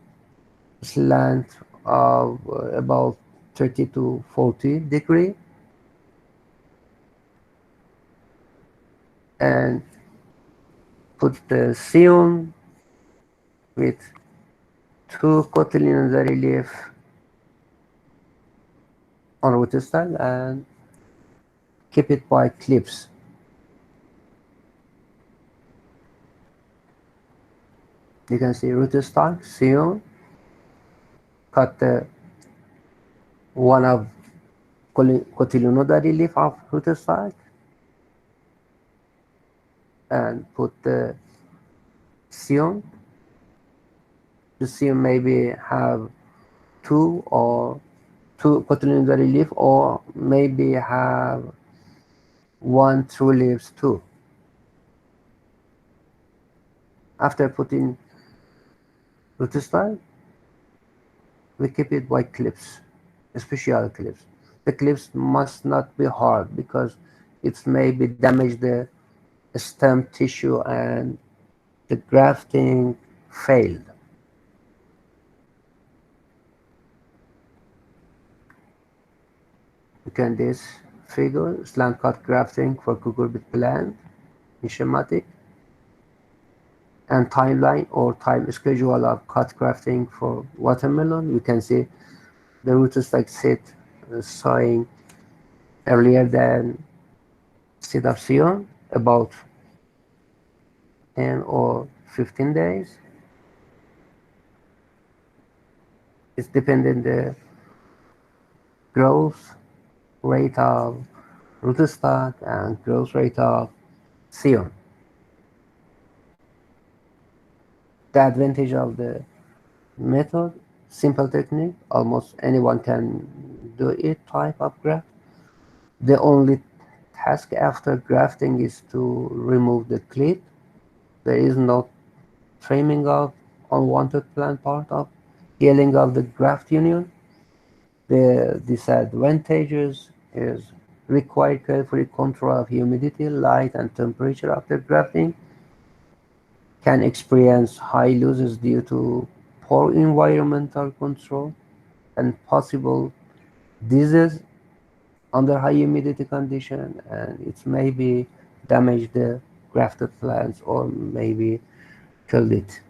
slant of about 30 to 40 degree, and put the scion with two cotyledonary leaf on rootstock and keep it by clips. You can see rootstock, scion, cut the one of cotyledonary leaf of rootstock and put the scion. The scion maybe have two cotyledonary leaf, or maybe have one true leaves too. After putting rootstock, we keep it by clips, special clips. The clips must not be hard because it maybe damage the stem tissue and the grafting failed. Look at this figure, slant cut grafting for cucurbit plant in schematic, and timeline or time schedule of cut grafting for watermelon. You can see the rootstock set sowing earlier than seed of scion, about 10 or 15 days. It's dependent the growth rate of rootstock and growth rate of scion. The advantage of the method, simple technique, almost anyone can do it type of graft. The only task after grafting is to remove the clip. There is no trimming of unwanted plant part of healing of the graft union. The disadvantages is required careful control of humidity, light, and temperature after grafting. Can experience high losses due to poor environmental control and possible disease under high humidity condition, and it may be damage the grafted plants or maybe kill it.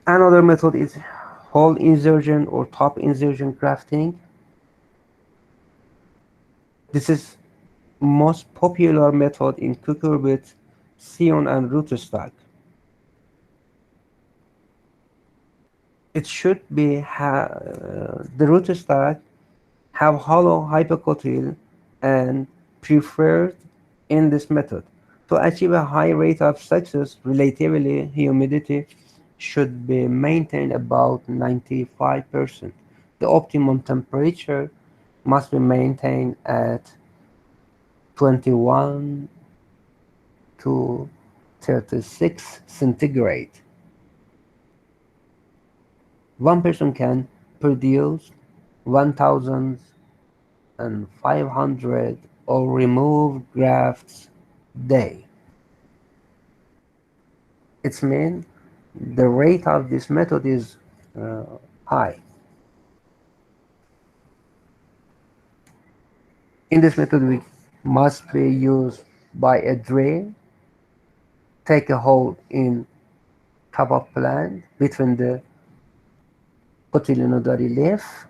Another method is hole insertion or top insertion grafting. This is most popular method in cucurbit, scion, and rootstock. It should be the rootstock have hollow hypocotyl and preferred in this method. To achieve a high rate of success, relatively humidity should be maintained about 95%. The optimum temperature must be maintained at 21 to 36 centigrade. One person can produce 1,500 or remove grafts day. It means the rate of this method is high. In this method, we must be used by a drill, take a hole in top of plant between the cotyledonary leaf,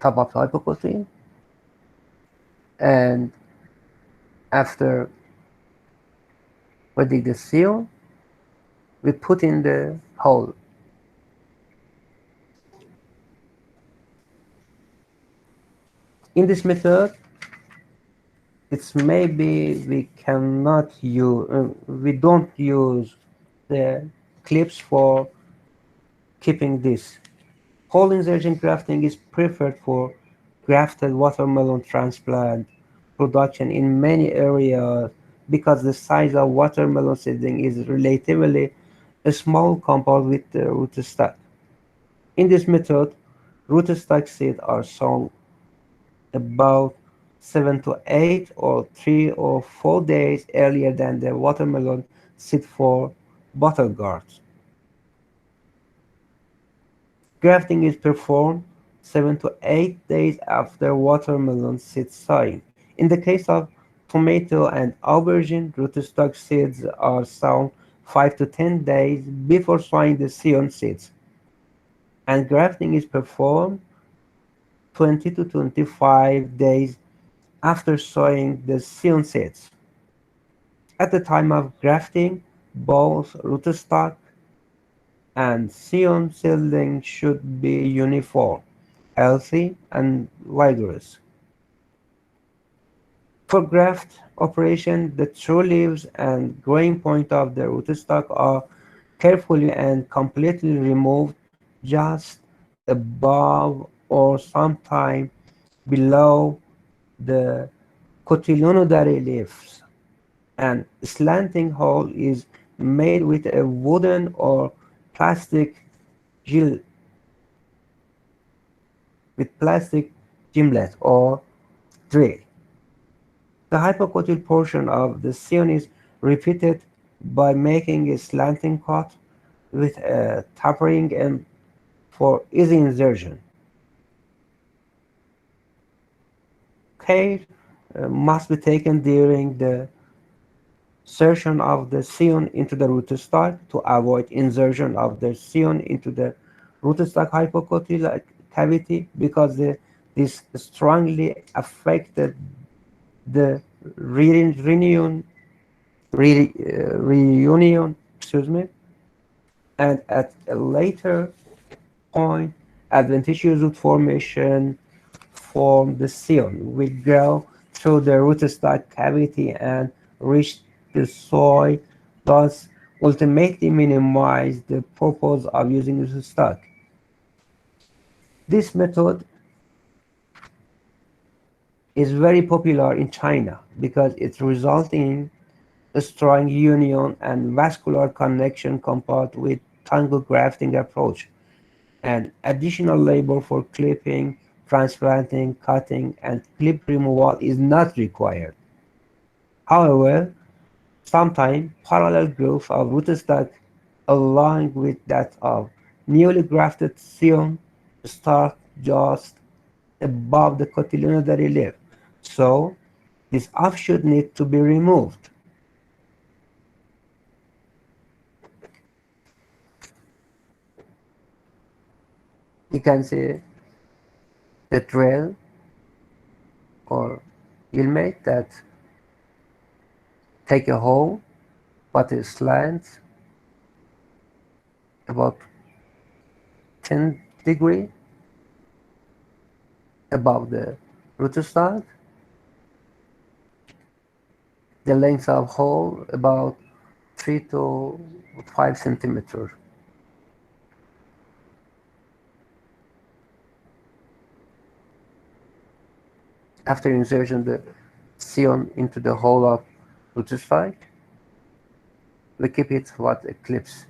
top of hypocotyl, and after we dig the seal, we put in the hole. In this method, it's maybe we don't use the clips for keeping this. Whole insertion grafting is preferred for grafted watermelon transplant production in many areas because the size of watermelon seedling is relatively small compared with the rootstock. In this method, rootstock seeds are sown about 7 to 8 or 3 or 4 days earlier than the watermelon seed for bottle gourds. Grafting is performed 7 to 8 days after watermelon seed sowing. In the case of tomato and aubergine, rootstock seeds are sown 5 to 10 days before sowing the sown seeds, and grafting is performed 20 to 25 days after sowing the sown seeds. At the time of grafting, both rootstock and sown seedling should be uniform, healthy, and vigorous. For graft operation, the true leaves and growing point of the rootstock are carefully and completely removed just above or sometime below the cotyledonary leaves. An slanting hole is made with a wooden or plastic gil with plastic gimlet or drill. The hypocotyl portion of the seon is repeated by making a slanting cut with a tapering end for easy insertion. Care must be taken during the insertion of the seon into the rootstock to avoid insertion of the seon into the rootstock hypocotyl cavity because this strongly affected the reunion, excuse me, and at a later point, adventitious root formation from the seon will grow through the rootstock cavity and reach the soil, thus ultimately minimize the purpose of using rootstock. This method is very popular in China because it results in a strong union and vascular connection compared with tangle grafting approach, and additional labor for clipping, transplanting, cutting, and clip removal is not required. However, sometimes parallel growth of rootstock along with that of newly grafted seon start just above the cotyledonary leaf, so this offshoot needs to be removed. You can see the drill or gilmate that take a hole but it slants about 10 degrees above the rootstock. The length of hole about 3 to 5 centimeters. After insertion the seon into the hole of rootstock, we keep it what a clips.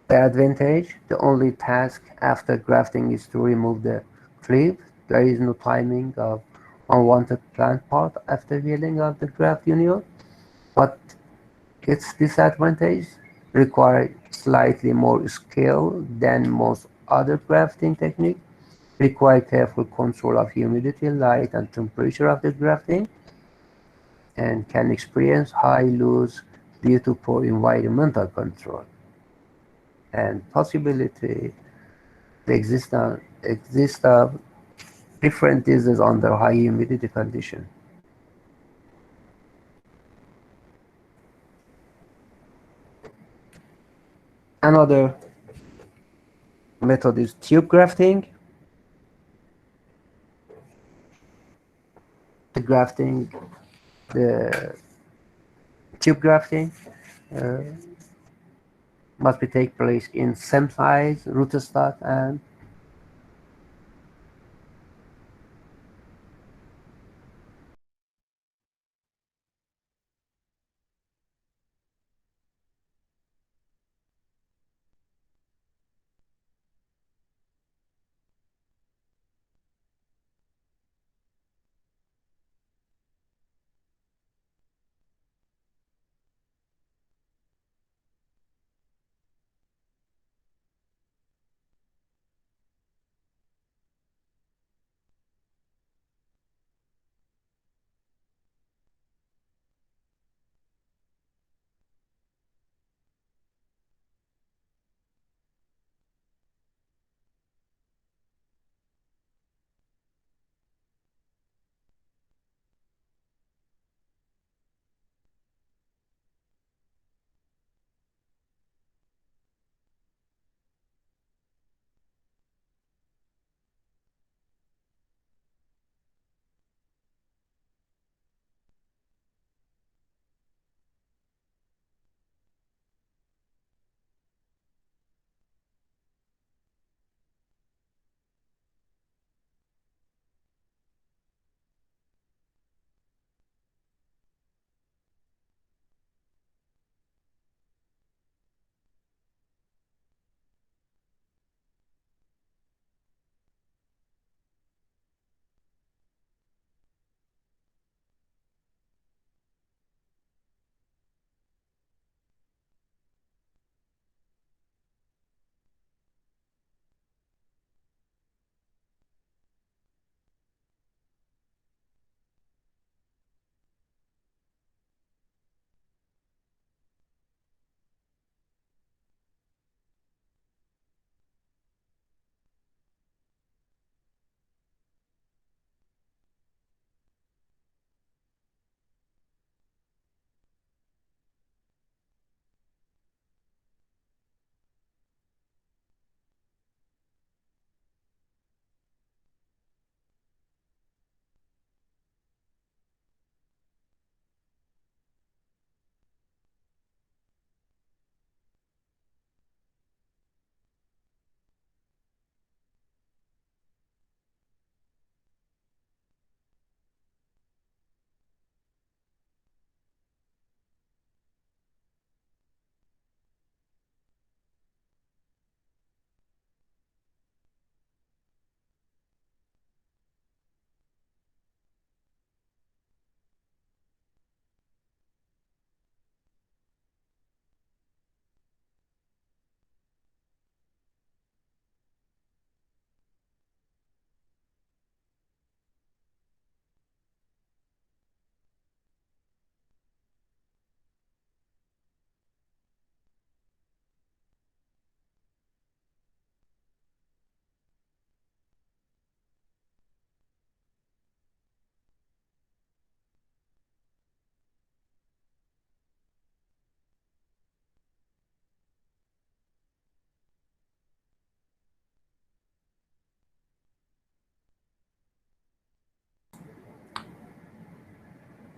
The advantage, the only task after grafting is to remove the clip. There is no timing of unwanted plant part after healing of the graft union, but its disadvantage require slightly more skill than most other grafting techniques, require careful control of humidity, light, and temperature of the grafting, and can experience high loss due to poor environmental control and possibility the exist of different diseases under high humidity condition. Another method is tube grafting. the grafting, the tube grafting must be take place in same size rootstock and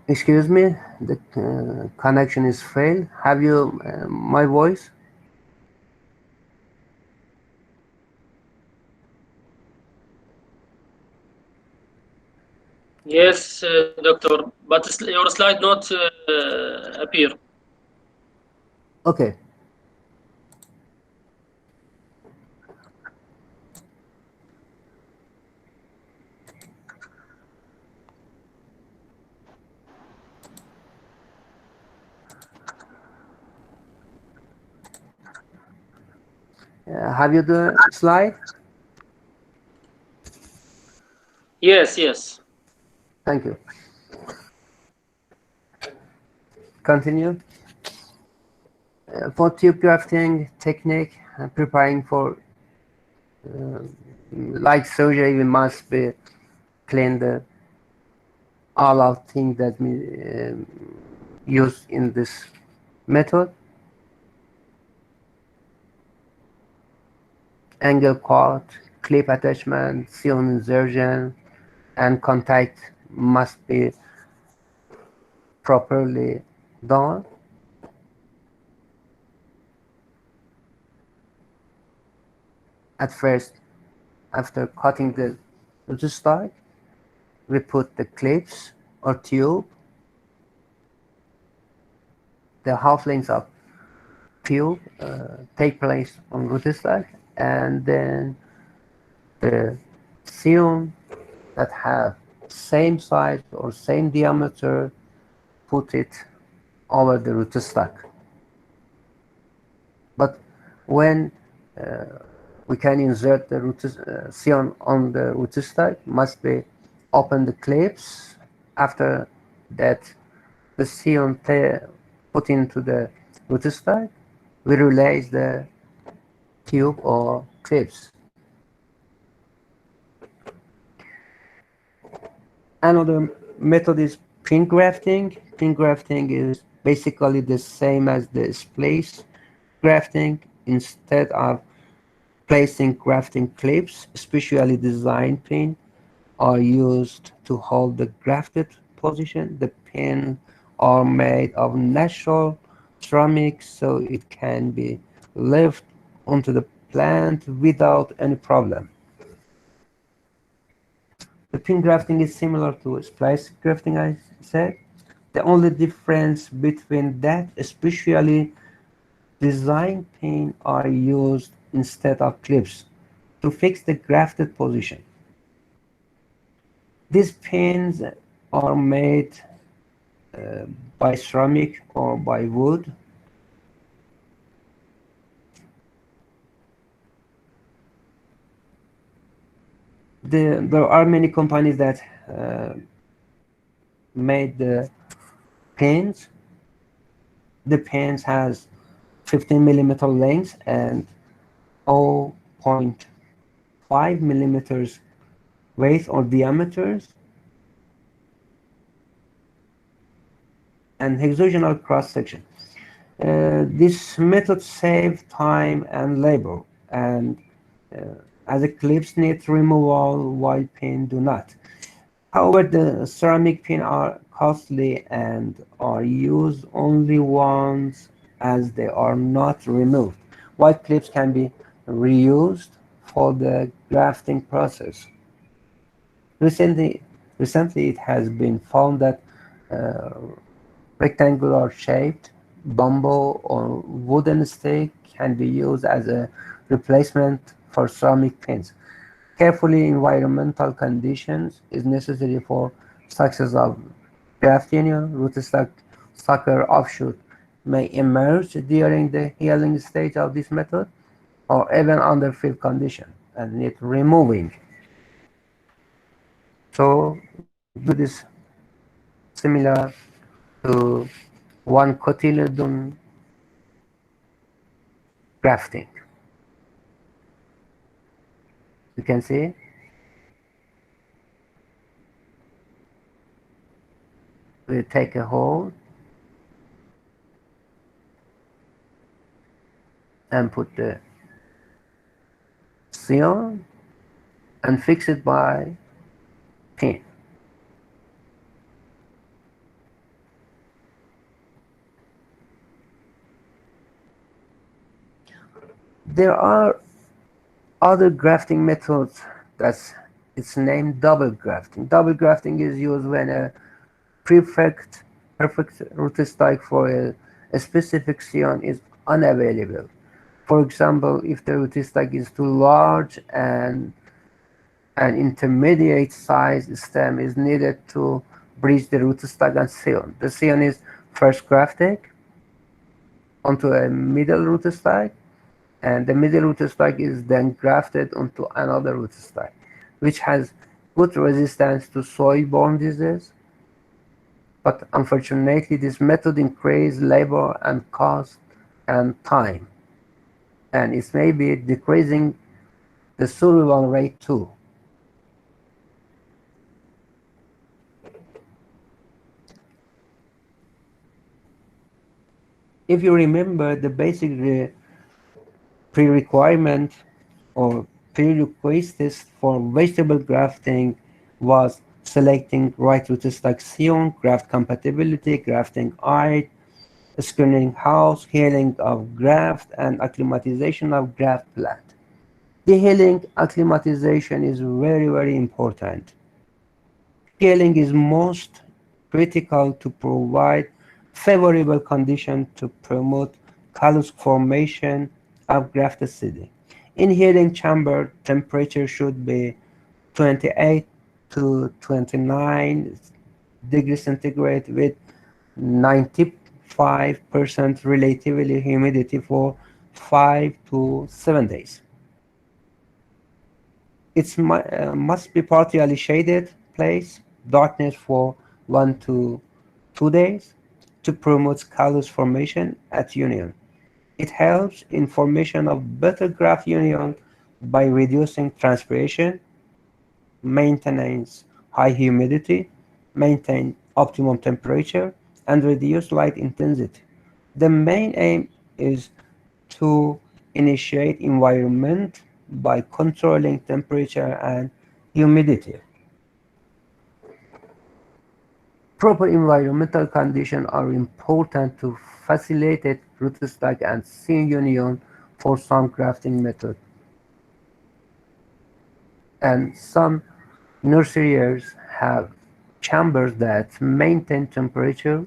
excuse me, the connection is failed. Have you my voice? Yes, doctor, but your slide not appear. Okay. Have you the slide? Yes, yes. Thank you. Continue. For tube grafting technique, preparing for like surgery, we must be clean the all of things that we use in this method. Angle cut, clip attachment, seal insertion, and contact must be properly done. At first, after cutting the rootstock, we put the clips or tube, the half length of tube take place on rootstock, and then the scion that have same size or same diameter, put it over the rootstock. But when we can insert the scion on the rootstock, must be open the clips. After that, the scion put into the rootstock, we release the tube or clips. Another method is pin grafting. Pin grafting is basically the same as the splice grafting. Instead of placing grafting clips, specially designed pins are used to hold the grafted position. The pins are made of natural ceramic, so it can be left onto the plant without any problem. The pin grafting is similar to splice grafting, I said. The only difference between that, especially design pins are used instead of clips to fix the grafted position. These pins are made by ceramic or by wood. There are many companies that made the pins. The pins has 15 millimeter length and 0.5 millimeters width or diameters, and hexagonal cross section. This method saves time and labor, and as the clips need removal while pins do not. However, the ceramic pins are costly and are used only once as they are not removed, while clips can be reused for the grafting process. Recently it has been found that rectangular shaped bamboo or wooden stick can be used as a replacement for ceramic pins. Carefully environmental conditions is necessary for success of grafting. Rootstock sucker offshoot may emerge during the healing stage of this method or even under field condition and need removing. So do this similar to one cotyledon grafting. You can see we take a hole and put the scion and fix it by pin. There are other grafting methods it's named double grafting. Double grafting is used when a perfect rootstock for a specific scion is unavailable. For example, if the rootstock is too large and an intermediate size stem is needed to bridge the rootstock and scion. The scion is first grafted onto a middle rootstock, and the middle rootstock is then grafted onto another rootstock, which has good resistance to soil-borne disease. But unfortunately, this method increases labor and cost and time, and it may be decreasing the survival rate too. If you remember, the basic pre-requirement or prerequisites for vegetable grafting was selecting right rootstock seon, graft compatibility, grafting height, screening house, healing of graft, and acclimatization of graft plant. The healing acclimatization is very, very important. Healing is most critical to provide favorable conditions to promote callus formation of grafted seeding. In healing chamber, temperature should be 28 to 29 degrees centigrade with 95% relatively humidity for 5 to 7 days. It must be partially shaded place, darkness for 1 to 2 days to promote callus formation at union. It helps in formation of better graft union by reducing transpiration, maintenance high humidity, maintain optimum temperature, and reduce light intensity. The main aim is to initiate environment by controlling temperature and humidity. Proper environmental conditions are important to facilitate rootstock and seed union for some grafting methods. And some nurseries have chambers that maintain temperature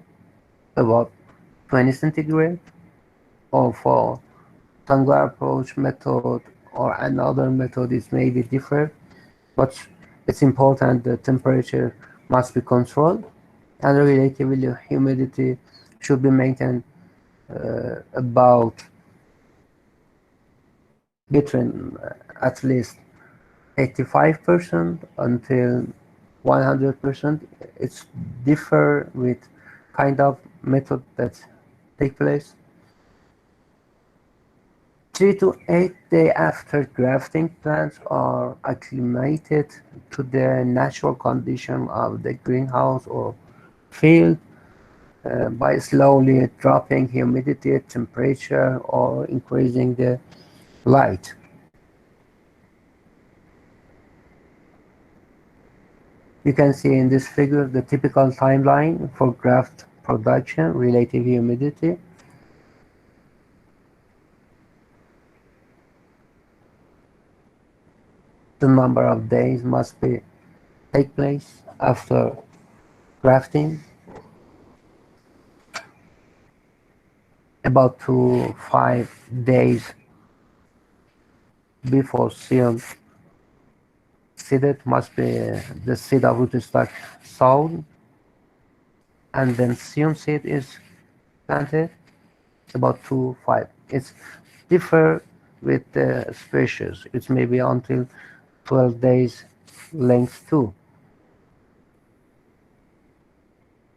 above 20 centigrade, or for Tangular approach method or another method is maybe different, but it's important the temperature must be controlled and relatively humidity should be maintained about between at least 85% until 100%. It's differ with kind of method that take place. 3 to 8 days after grafting, plants are acclimated to the natural condition of the greenhouse or field by slowly dropping humidity, temperature, or increasing the light. You can see in this figure the typical timeline for graft production, relative humidity. The number of days must be take place after grafting, about 2 to 5 days before seed seeded must be the seed of rootstock sown, and then seed is planted about 2 5. It's differ with the species. It's maybe until 12 days length too.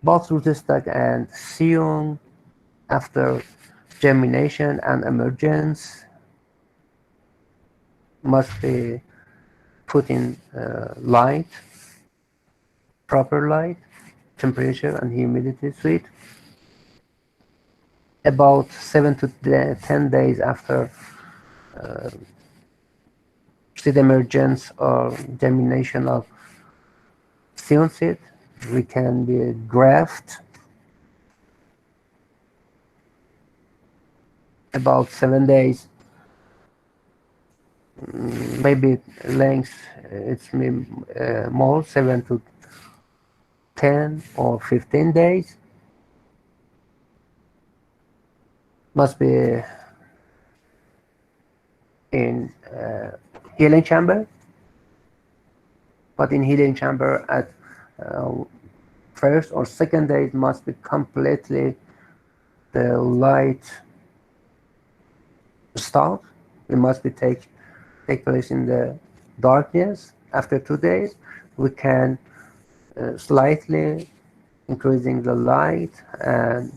Both rootstock and seed after germination and emergence must be put in light, proper light, temperature and humidity suite. About 7 to 10 days after seed emergence or germination of seed, we can be graft. About 7 days, maybe length, it's more 7 to 10 or 15 days. Must be in healing chamber, but in healing chamber at first or second day it must be completely the light stop. It must be take place in the darkness. After 2 days we can slightly increasing the light and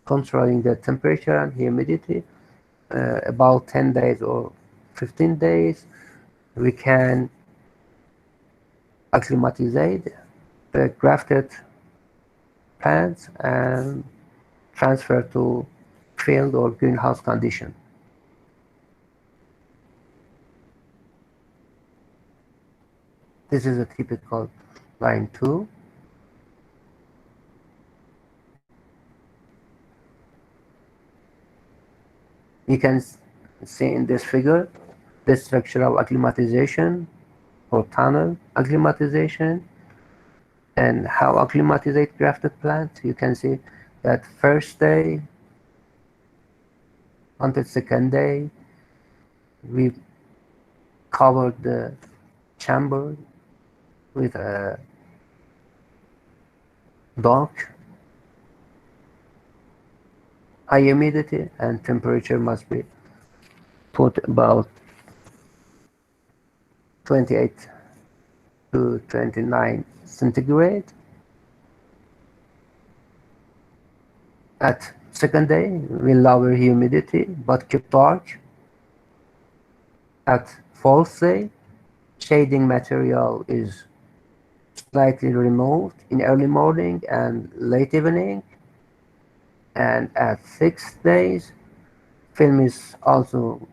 controlling the temperature and humidity. About 10 days or 15 days we can acclimatize the grafted plants and transfer to field or greenhouse condition. This is a typical line 2. You can see in this figure the structure of acclimatization or tunnel acclimatization and how acclimatizate grafted plant. You can see that first day until second day we covered the chamber with a dark high humidity, and temperature must be put about 28 to 29 centigrade. At second day, we lower humidity but keep dark. At fourth day, shading material is slightly removed in early morning and late evening. And at 6 days, film is also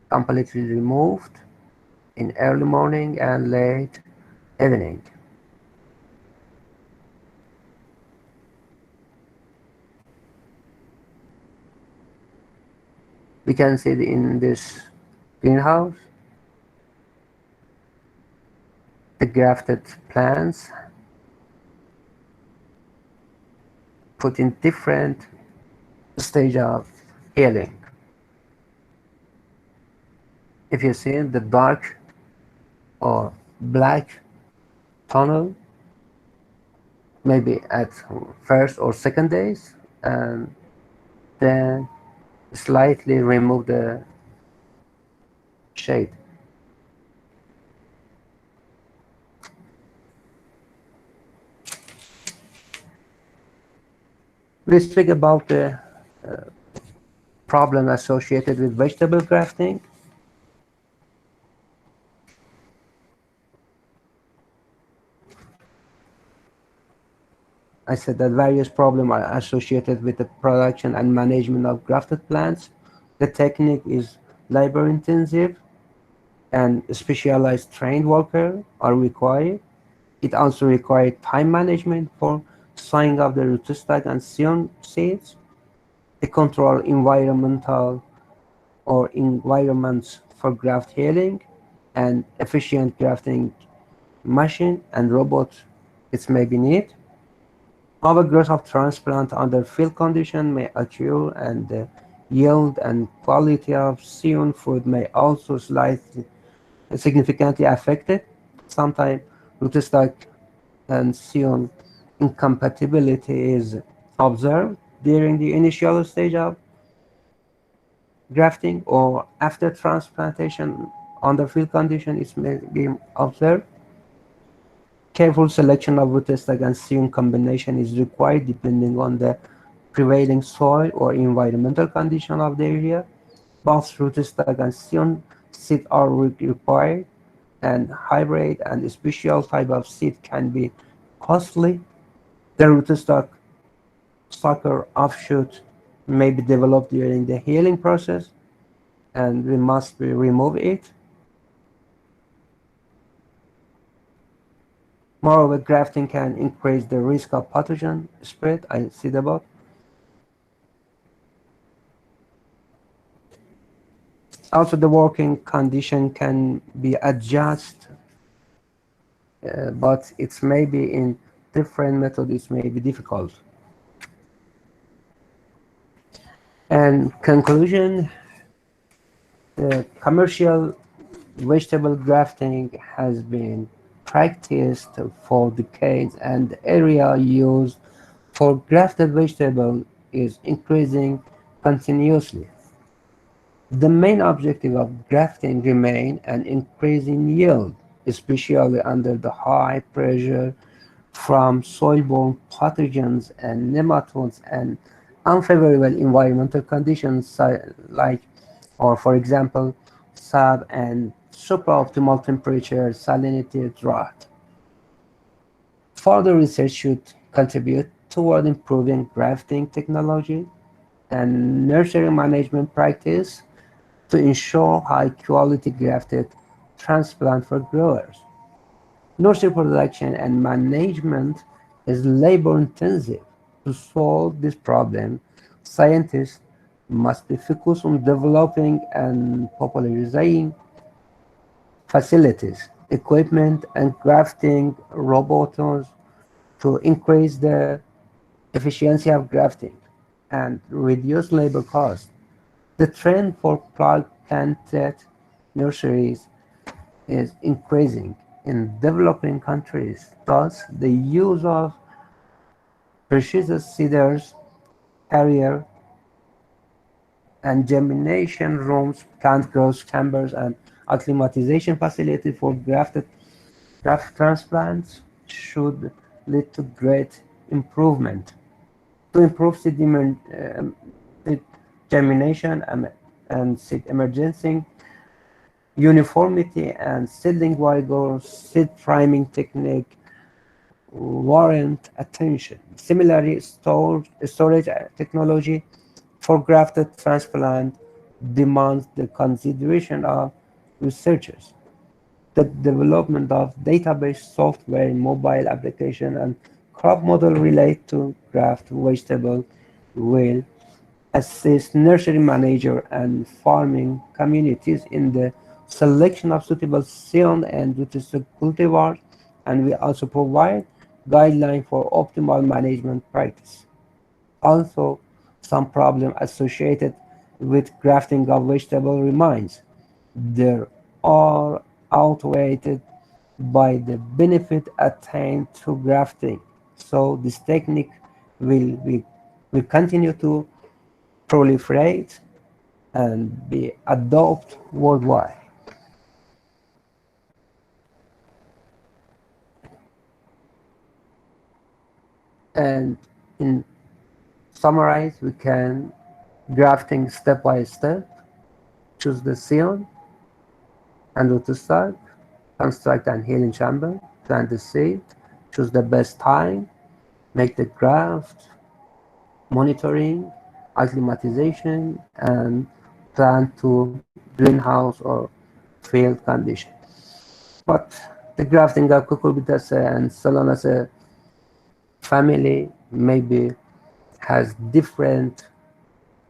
completely removed in early morning and late evening. We can see in this greenhouse the grafted plants put in different stage of healing. If you see the dark or black tunnel, maybe at first or second days, and then slightly remove the shade. We speak about the problem associated with vegetable grafting. I said that various problems are associated with the production and management of grafted plants. The technique is labor intensive and specialized trained workers are required. It also requires time management for sowing of the rootstock and scion seeds, the control environmental or environments for graft healing, and efficient grafting machine and robots it may be needed. Overgrowth of transplant under field condition may occur, and the yield and quality of scion food may also significantly affected. Sometimes rootstock and scion incompatibility is observed during the initial stage of grafting or after transplantation under field condition it may be observed. Careful selection of rootstock and scion combination is required depending on the prevailing soil or environmental condition of the area. Both rootstock and scion seed are required, and hybrid and special type of seed can be costly. The rootstock sucker offshoot may be developed during the healing process, and we must remove it. Moreover, grafting can increase the risk of pathogen spread. I see the bot. Also, the working condition can be adjusted, but it's maybe in different methods, it may be difficult. And conclusion, the commercial vegetable grafting has been practiced for decades, and the area used for grafted vegetable is increasing continuously. The main objective of grafting remains an increase in yield, especially under the high pressure from soil-borne pathogens and nematodes and unfavorable environmental conditions like, or for example, sub and supraoptimal temperature, salinity, drought. Further research should contribute toward improving grafting technology and nursery management practice to ensure high-quality grafted transplant for growers. Nursery production and management is labor intensive. To solve this problem, scientists must be focused on developing and popularizing facilities, equipment, and grafting robots to increase the efficiency of grafting and reduce labor costs. The trend for planted nurseries is increasing in developing countries. Thus, the use of precious seeders, area and germination rooms, plant growth chambers, and acclimatization facilities for graft transplants should lead to great improvement. To improve seed germination and seed emerging, uniformity and seedling vigor, seed priming technique warrant attention. Similarly, storage technology for grafted transplant demands the consideration of researchers. The development of database software, mobile application, and crop model related to graft vegetable will assist nursery manager and farming communities in the selection of suitable seed and rootstock cultivars, and we also provide guidelines for optimal management practice. Also, some problem associated with grafting of vegetable remains. There are outweighed by the benefit attained through grafting. So this technique will continue to proliferate and be adopted worldwide. And in summarize, we can grafting step by step, choose the seed and rootstock, construct and healing chamber, plant the seed, choose the best time, make the graft, monitoring, acclimatization, and plant to greenhouse or field condition. But the grafting of cucurbitaceae and Solanaceae family maybe has different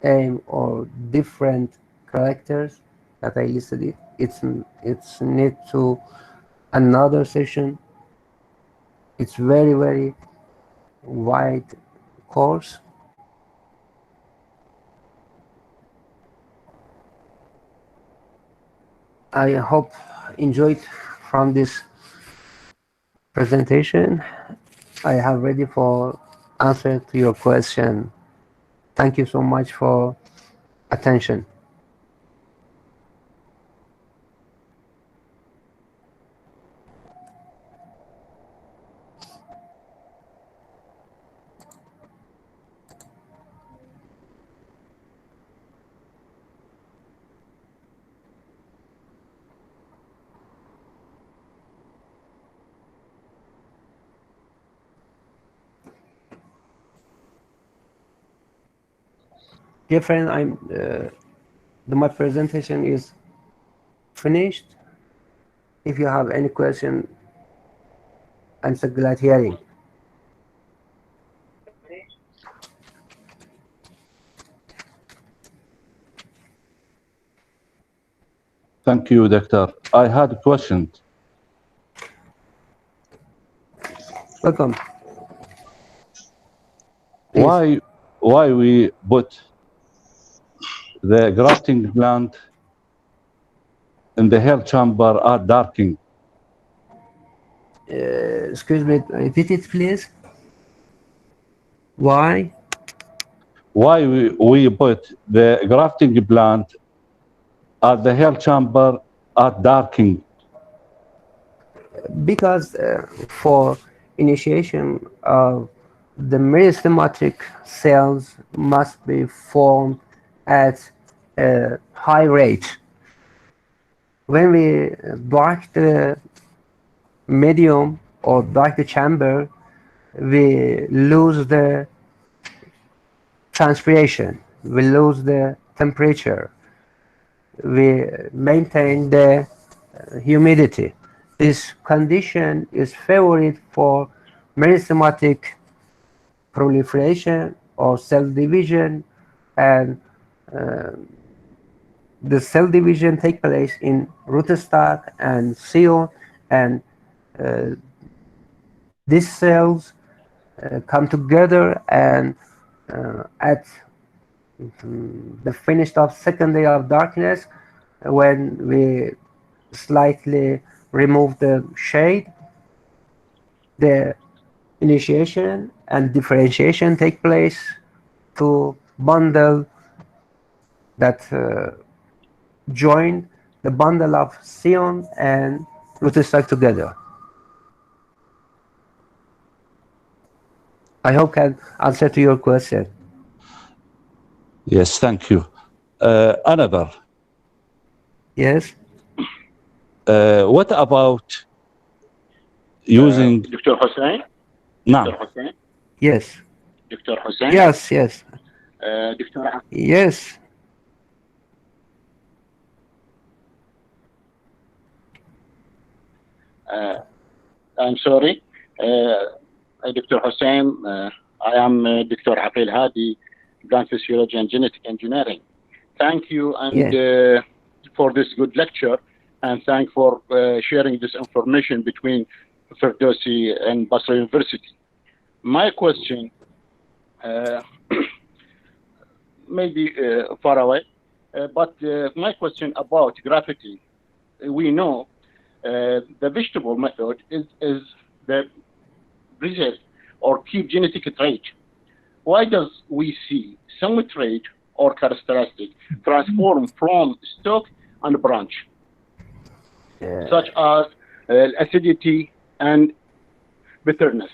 aim or different characters that I listed it. It's need to another session. It's very wide course. I hope enjoyed from this presentation. I have ready for answer to your question. Thank you so much for attention. Dear friend, my presentation is finished. If you have any question, I'm so glad hearing. Thank you, Doctor. I had a question. Welcome. Why we put the grafting plant in the hair chamber are darking? Excuse me, repeat it, please. Why? Why we put the grafting plant at the hair chamber at darking? Because for initiation of the meristematic cells must be formed at a high rate. When we dark the medium or dark the chamber, we lose the transpiration, we lose the temperature, we maintain the humidity. This condition is favored for meristematic proliferation or cell division, and the cell division take place in rootstock and scion, and these cells come together, and at the finish of second day of darkness, when we slightly remove the shade, the initiation and differentiation take place to bundle that join the bundle of scion and rootstock together. I hope I can answer to your question. Yes, thank you. Another. Yes. What about using Dr. Hossein? نعم. Dr. Hossein? Yes. Dr. Hossein? Yes. Yes. Dr. Yes. I'm sorry. Dr. Hossein, I am Dr. Aqil Hadi, plant physiology and genetic engineering. Thank you and for this good lecture, and thank for sharing this information between Ferdowsi and Basrah University. My question maybe far away, but my question about graffiti, we know the vegetable method is the preserve or keep genetic trait. Why does we see some trait or characteristic transform from stalk and branch, such as acidity and bitterness?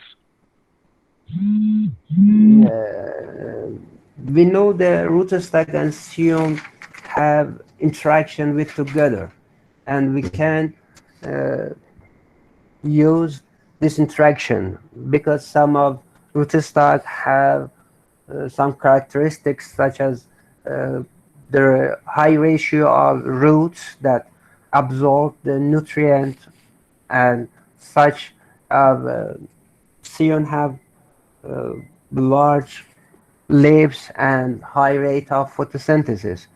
We know the rootstock and scion have interaction with together, and we can use this interaction because some of rootstock have some characteristics such as the high ratio of roots that absorb the nutrient, and such scion have large leaves and high rate of photosynthesis.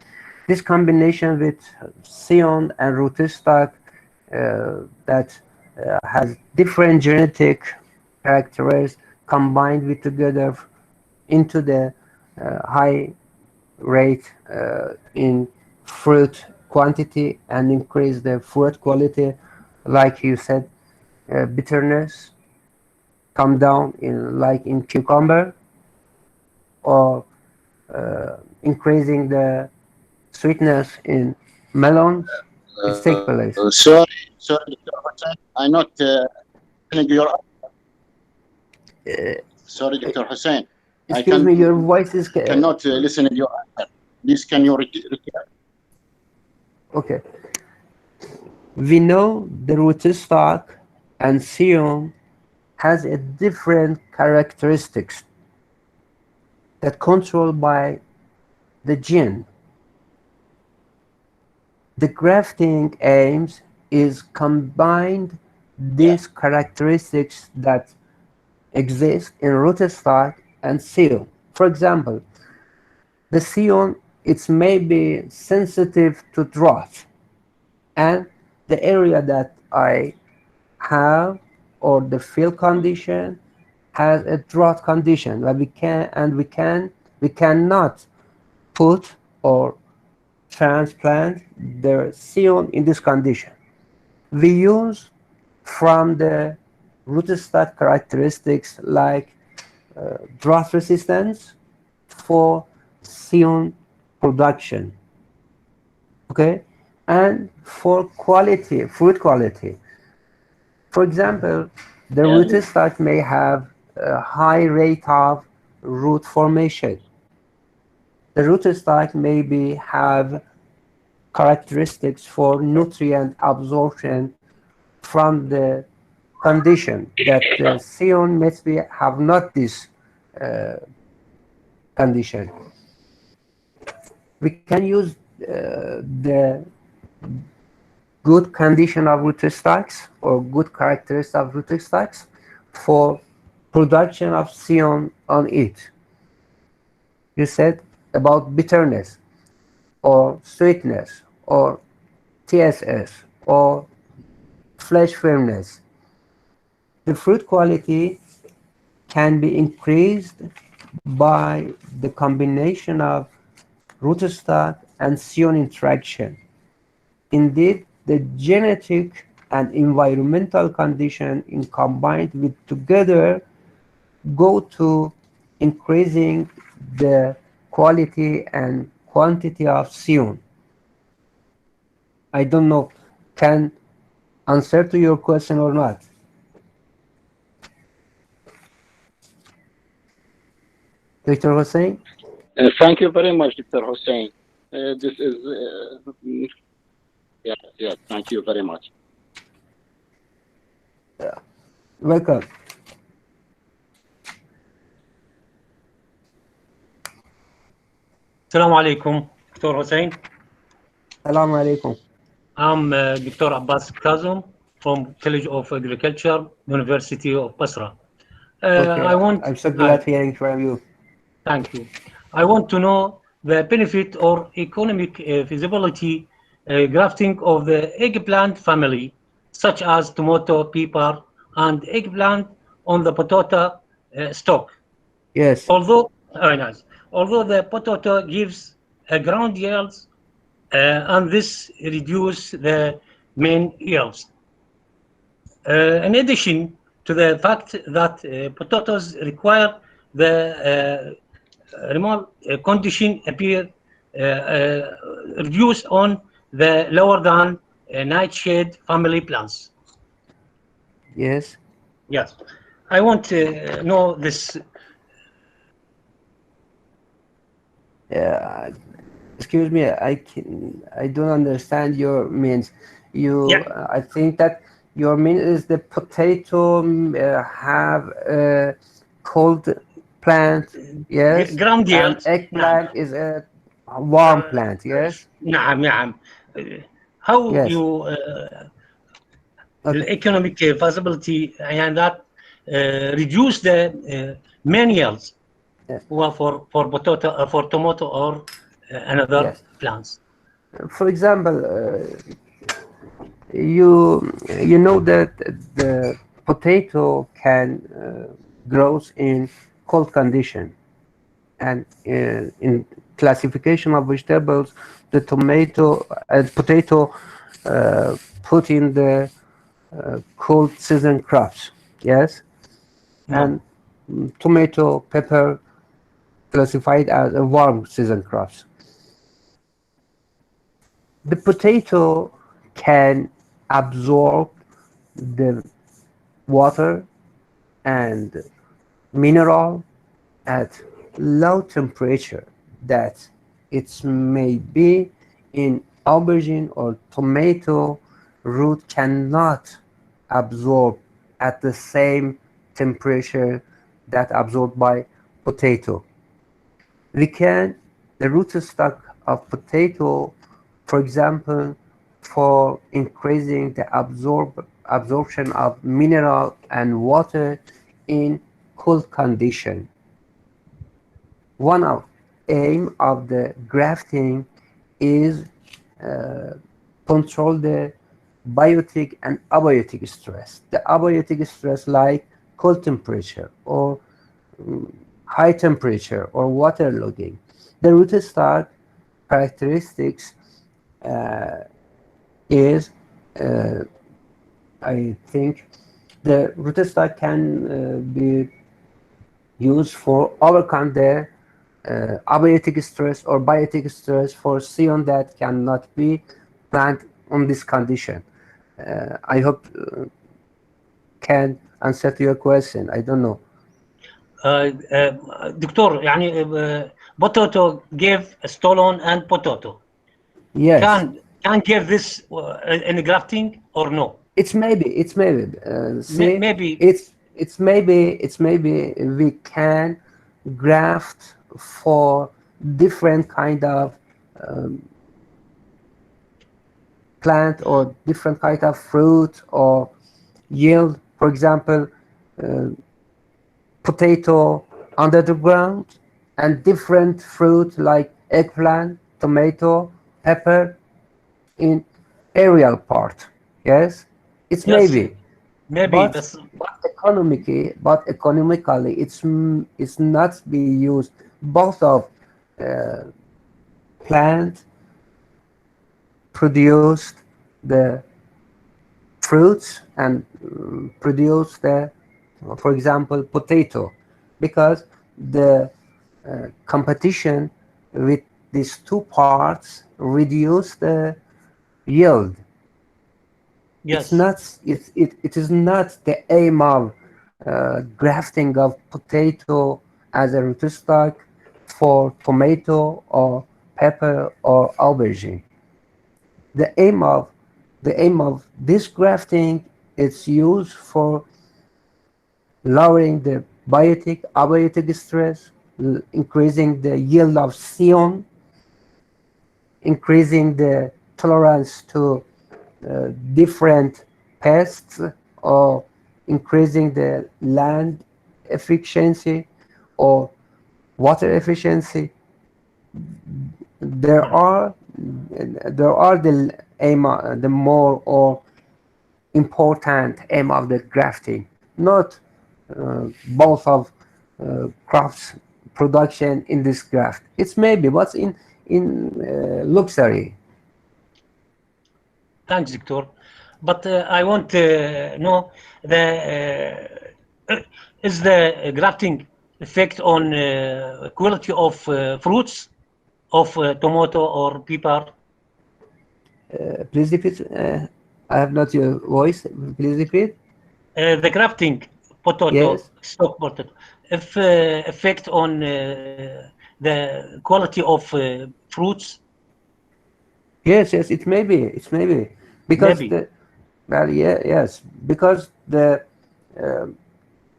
This combination with scion and rootstock that has different genetic characteristics combined with together into the high rate in fruit quantity and increase the fruit quality, like you said, bitterness come down in cucumber, or increasing the sweetness in melons. It takes place. Sorry, Dr. Hossein, I'm not listening to your sorry, Dr. Hossein. Excuse me, your voice is cannot listen to your answer. Please, can you repeat? Okay. We know the rootstock and scion has a different characteristics that controlled by the gene. The grafting aims is combined these characteristics that exist in rootstock and scion. For example, the scion, it's maybe sensitive to drought, and the area that I have or the field condition has a drought condition, but we cannot put or transplant the scion in this condition. We use from the rootstock characteristics like drought resistance for scion production, okay, and for quality, fruit quality. For example, the rootstock may have a high rate of root formation. The rootstock maybe have characteristics for nutrient absorption from the condition that the scion maybe have not this condition. We can use the good condition of rootstocks or good characteristics of rootstocks for production of scion on it. You said about bitterness or sweetness or TSS or flesh firmness. The fruit quality can be increased by the combination of rootstock and scion interaction. Indeed, the genetic and environmental condition in combined with together go to increasing the quality and quantity of scion. I don't know, can answer to your question or not. Dr. Hossein? Thank you very much, Dr. Hossein. This is, yeah, thank you very much. Welcome. Assalamu alaikum, Dr. Hossein. Assalamu alaikum. I'm Dr. Abbas Kazum from College of Agriculture, University of Basrah. Okay. I'm so glad hearing from you. Thank you. I want to know the benefit or economic feasibility grafting of the eggplant family, such as tomato, pepper, and eggplant on the potato stalk. Yes. Although the potato gives a ground yields, and this reduces the main yields. In addition to the fact that potatoes require the remote condition appear reduced on the lower than nightshade family plants. Yes. Yes, I want to know this. Excuse me, I don't understand your means. I think that your mean is the potato have a cold plant, yes, ground yield, and eggplant is a warm plant, yes. نعم. How yes. you the economic feasibility and that reduce the main yields for potato for tomato or another plants. For example, you know that the potato can grow in cold condition, and in classification of vegetables, the tomato and potato put in the cold season crops, yes, and tomato, pepper classified as a warm season crops. The potato can absorb the water and mineral at low temperature that it may be in aubergine or tomato root cannot absorb at the same temperature that absorbed by potato. The rootstock of potato, for example, for increasing the absorption of mineral and water in cold condition. One of aim of the grafting is control the biotic and abiotic stress. The abiotic stress like cold temperature or high temperature or waterlogging. The rootstock characteristics is, I think, the rootstock can be used for overcome the abiotic stress or biotic stress for scion that cannot be planted on this condition. I hope can answer to your question. I don't know. دكتور يعني potato give stolon and potato. Yes. Can give this in grafting or no? It's maybe. See, maybe it's maybe we can graft for different kind of plant or different kind of fruit or yield. For example, potato under the ground and different fruit like eggplant, tomato, pepper in aerial part. Yes, it's Yes, maybe, maybe but that's economically, it's not be used. Both of plant produced the fruits and produce the, for example, potato, because the competition with these two parts reduce the yield. It's yes, not, it is not the aim of grafting of potato as a rootstock for tomato or pepper or aubergine. The aim of this grafting is used for lowering the abiotic stress, increasing the yield of CO, increasing the tolerance to different pests, or increasing the land efficiency or water efficiency. There are the aim, the more or important aim of the grafting, not both of crops production in this graft. It's maybe what's in luxury. thanks, Doctor. But I want to know is the grafting effect on quality of fruits of tomato or pepper? Please repeat. I have not your voice. Please repeat. The grafting potato, Yes. stock potato, if effect on the quality of fruits? Yes, it may be. It's maybe because Maybe. yes, because the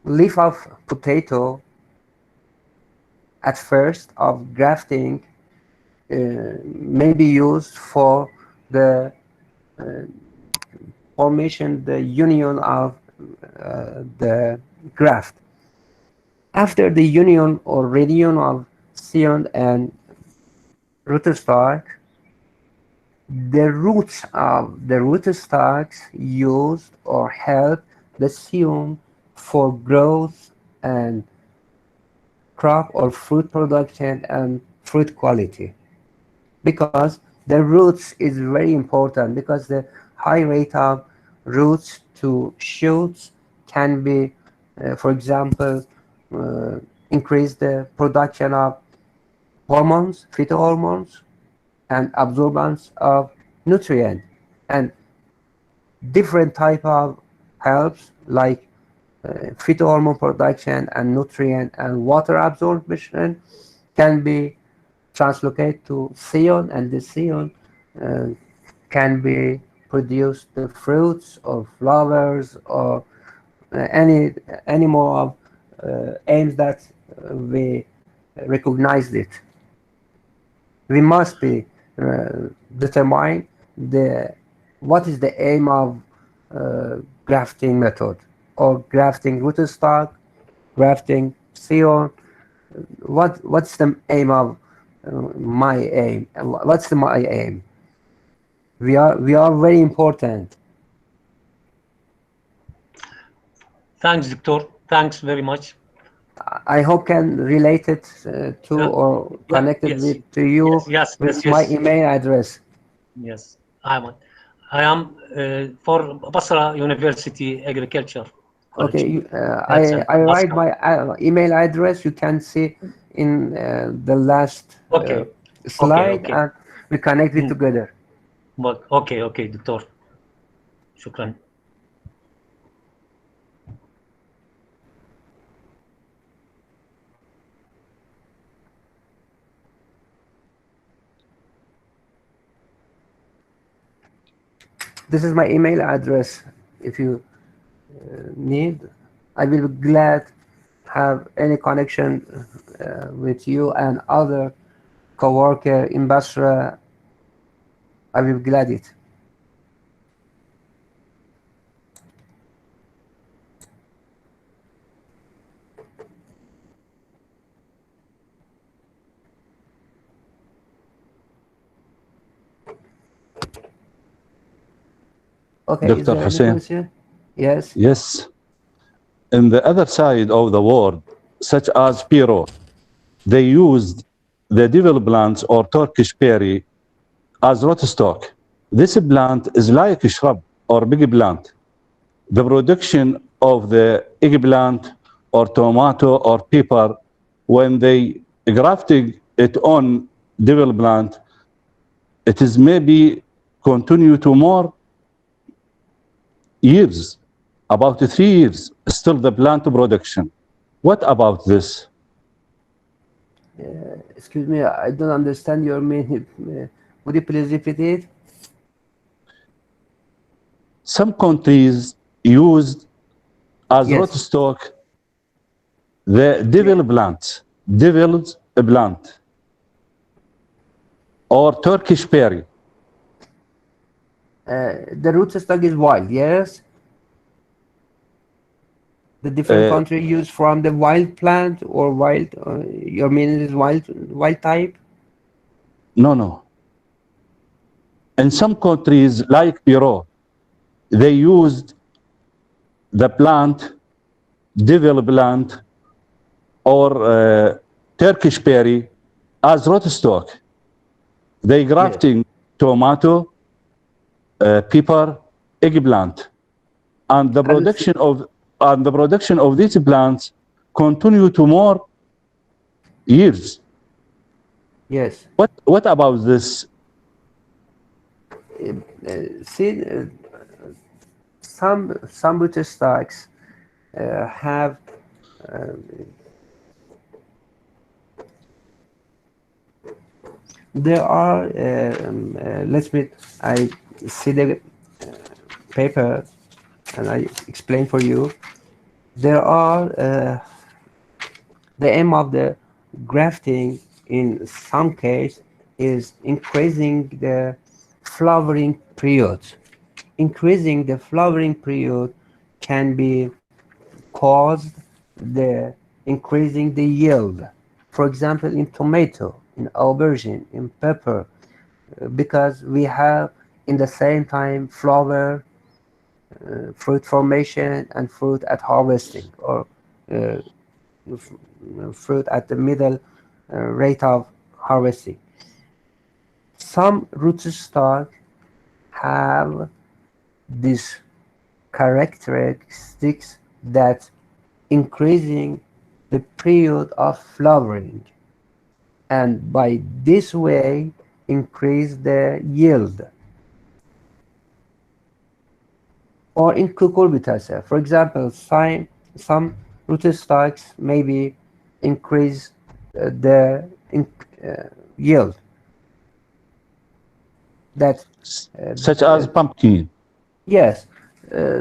leaf of potato at first of grafting may be used for the formation, the union of the graft. After the union or reunion of scion and rootstock, the roots of the rootstocks used or help the scion for growth and crop or fruit production and fruit quality. Because the roots is very important, because the high rate of roots to shoots can be, for example, increase the production of hormones, phytohormones, and absorbance of nutrient, and different type of helps like phytohormone production and nutrient and water absorption can be translocated to scion, and the scion can be produced the fruits or flowers or any more of aims that we recognized it. We must be determine what is the aim of grafting method or grafting rootstock, grafting scion. What's the aim of my aim? What's my aim? We are very important. Thanks, Doctor. Thanks very much. I hope can relate it to or connected yes, with to you yes, with my email address. Yes, I am for Basrah University Agriculture College. Okay, I write my email address. You can see in the last slide, and we connect it together. Okay, Doctor. Shukran. This is my email address. If you need, I will be glad have any connection with you and other co-worker in Basra. I will be glad it. Okay, is Dr. there any Hossein? question? Yes. Yes. In the other side of the world, such as Peru, they used the devil plants or Turkish berry as rootstock. This plant is like a shrub or big plant. The production of the eggplant or tomato or pepper, when they grafting it on devil plant, it is maybe continue to more years, about 3 years, still the plant production. What about this? Excuse me, I don't understand your meaning. Would you please repeat it? Some countries used as Yes. rootstock the devil plant, devil's plant, or Turkish berry. The rootstock is wild, yes? The different country use from the wild plant or wild, your meaning is wild type? No. In some countries like Peru, they used the plant, devil plant, or Turkish berry as rootstock. They grafting tomato, pepper, eggplant, and the production of these plants continue to more years. Yes. What about this? See, some rootstocks have there are I see the paper and I explain for you. There are the aim of the grafting in some case is increasing the flowering period. Increasing the flowering period can be caused the increasing the yield. For example, in tomato, in aubergine, in pepper, because we have in the same time flower, fruit formation, and fruit at harvesting, or fruit at the middle rate of harvesting. Some rootstock have these characteristics that increasing the period of flowering, and by this way increase the yield. Or in cucurbitacea, for example, some rootstocks maybe increase the yield. That Such as pumpkin. Yes,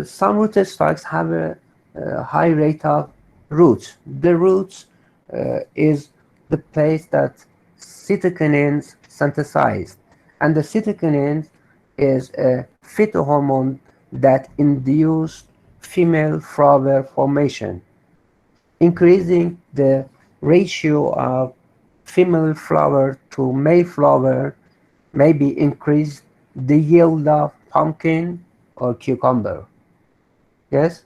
some rootstocks have a high rate of roots. The roots is the place that cytokinins synthesized, and the cytokinins is a phytohormone that induces female flower formation, increasing the ratio of female flower to male flower, maybe increase the yield of pumpkin or cucumber. Yes,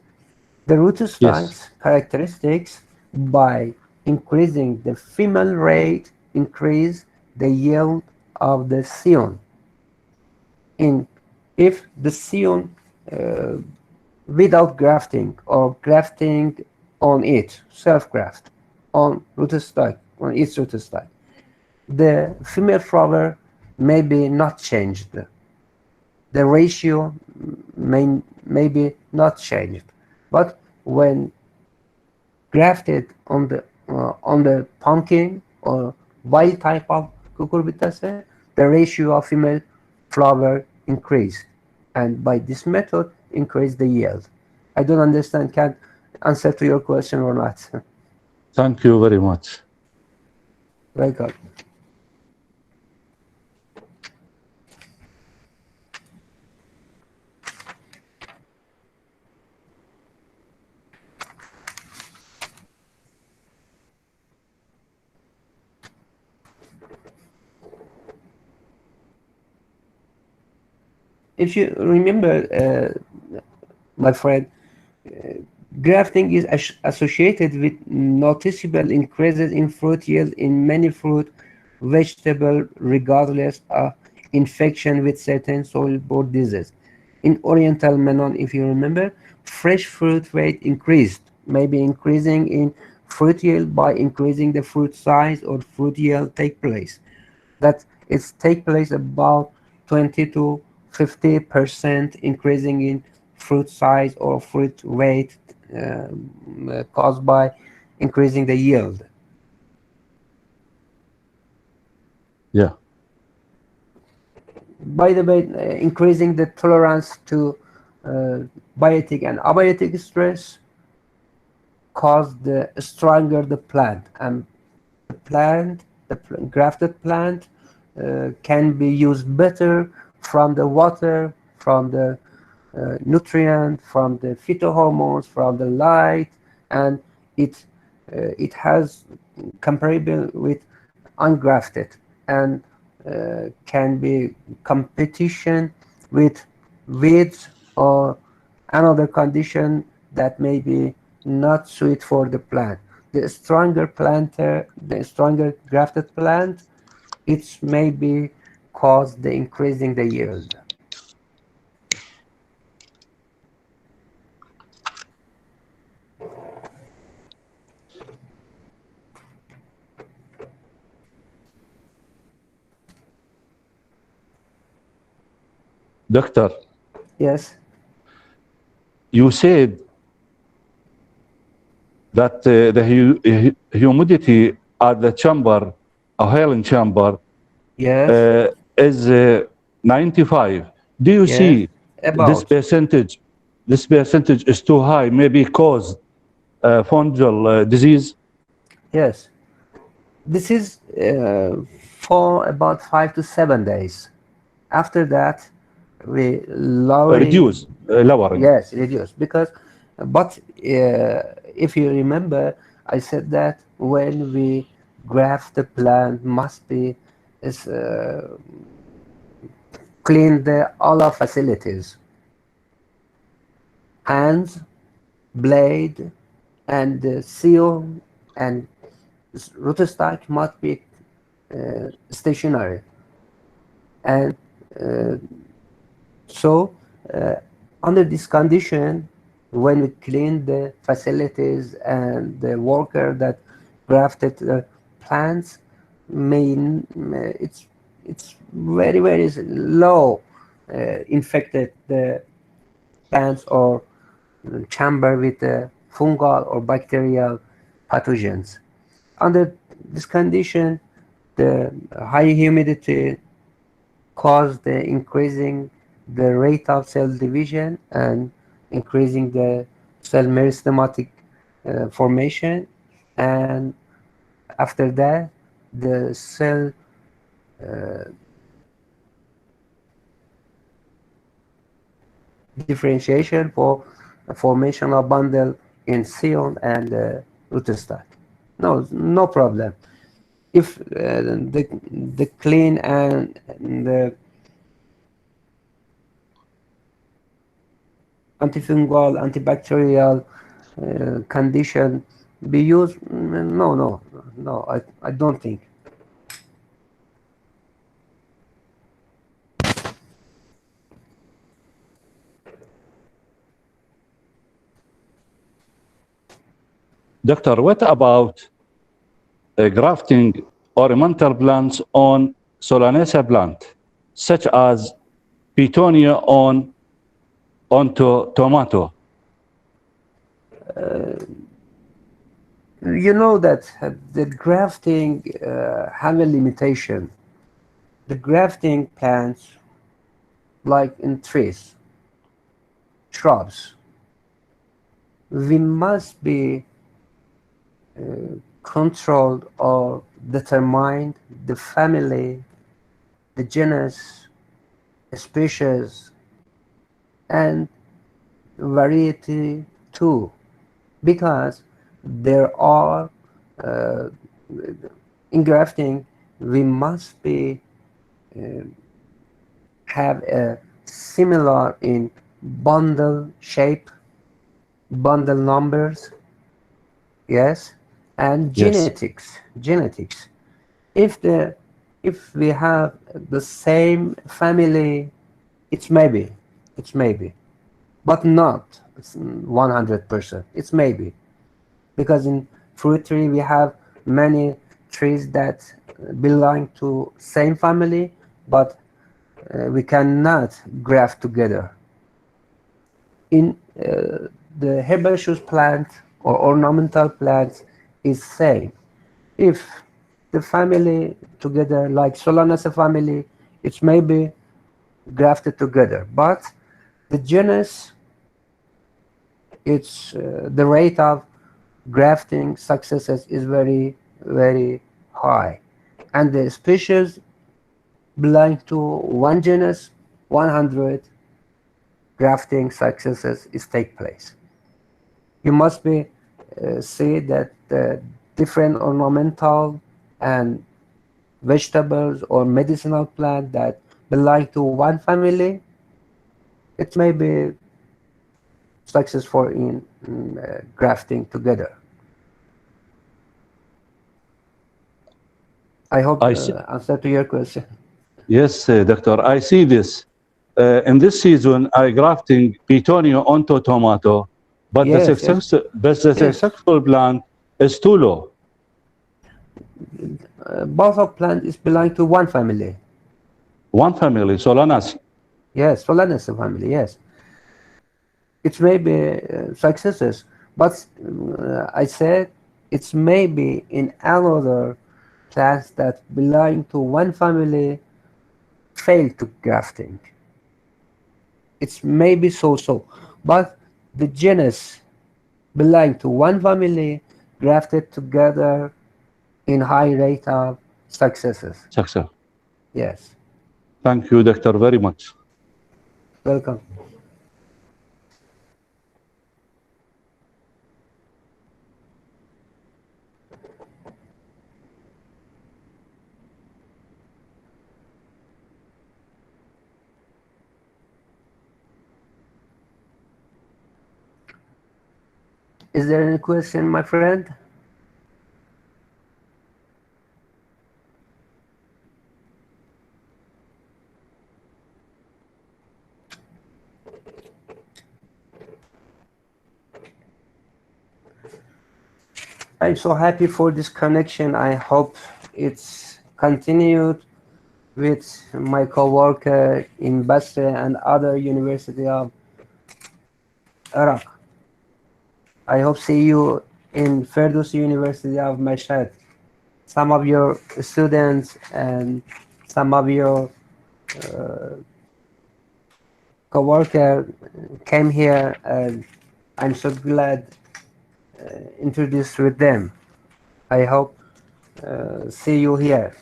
the rootstock's characteristics by increasing the female rate increase the yield of the scion. If the scion without grafting or grafting on it, self-graft on rootstock, on its rootstock, the female flower may be not changed. The ratio may be not changed, but when grafted on the pumpkin or wild type of cucurbitacea, the ratio of female flower increase, and by this method increase the yield. I don't understand. Can answer to your question or not? Thank you very much. Welcome. if you remember, my friend, grafting is associated with noticeable increases in fruit yield in many fruit vegetable regardless of infection with certain soil-borne diseases. In Oriental melon, if you remember, fresh fruit weight increased, maybe increasing in fruit yield by increasing the fruit size or fruit yield take place. That it's take place about 20 to 50% increasing in fruit size or fruit weight caused by increasing the yield. Yeah. By the way, increasing the tolerance to biotic and abiotic stress cause the stronger the plant, and the grafted plant can be used better from the water, from the nutrient, from the phytohormones, from the light, and it has comparable with ungrafted, and can be competition with weeds or another condition that may be not suited for the plant. The stronger the stronger grafted plant, it may be cause the increasing the yield. Doctor, Yes. you said that the humidity at the chamber, a Helen chamber, Yes. is 95. Do you Yes. see this About. percentage? This percentage is too high, maybe cause fungal disease. Yes. This is for about 5 to 7 days. After that, we Reduce, lowering. Yes, reduce, because, but if you remember, I said that when we graft the plant, must be is clean the all our facilities, hands, blade, and the seal and rootstock must be stationary, and so under this condition, when we clean the facilities and the worker that grafted plants, it's very low infected the plants or chamber with fungal or bacterial pathogens. Under this condition, the high humidity cause the increasing the rate of cell division and increasing the cell meristematic formation, and after that the cell differentiation for formation of bundle in scion and rootstock. No problem. If the clean and the antifungal, antibacterial condition be used, no, I don't think. Doctor, what about grafting ornamental plants on Solanacea plant, such as Petunia onto tomato? You know that the grafting have a limitation. The grafting plants, like in trees, shrubs, we must be controlled or determined the family, the genus, species, and variety too, because there are in grafting we must be have a similar in bundle shape, bundle numbers, yes, and Yes. genetics. If we have the same family, it's maybe, but not 100%. It's maybe, because in fruit tree we have many trees that belong to same family, but we cannot graft together. In the herbaceous plant or ornamental plants is same. If the family together, like Solanaceae family, it's maybe grafted together, but the genus, it's the rate of grafting successes is very, very high, and the species belong to one genus, 100 grafting successes is take place. You must be see that the different ornamental and vegetables or medicinal plant that belong to one family, it may be successful in grafting together. I hope answer to your question. Yes, doctor, I see this. In this season, I grafting petunia onto tomato, but Yes, the successful plant is too low. Both of plants is belong to one family. One family, Solanaceae. Yes, Solanaceae family, yes. It may be successes, but I said it's maybe in another plants that belong to one family fail to grafting. It's maybe so, but the genus belong to one family grafted together in high rate of successes. Success. Yes. Thank you, doctor, very much. Welcome. Is there any question, my friend? I'm so happy for this connection. I hope it's continued with my co-worker in Basrah and other university of Iraq. I hope see you in Ferdous University of Mashhad. Some of your students and some of your co-worker came here, and I'm so glad introduced with them. I hope see you here.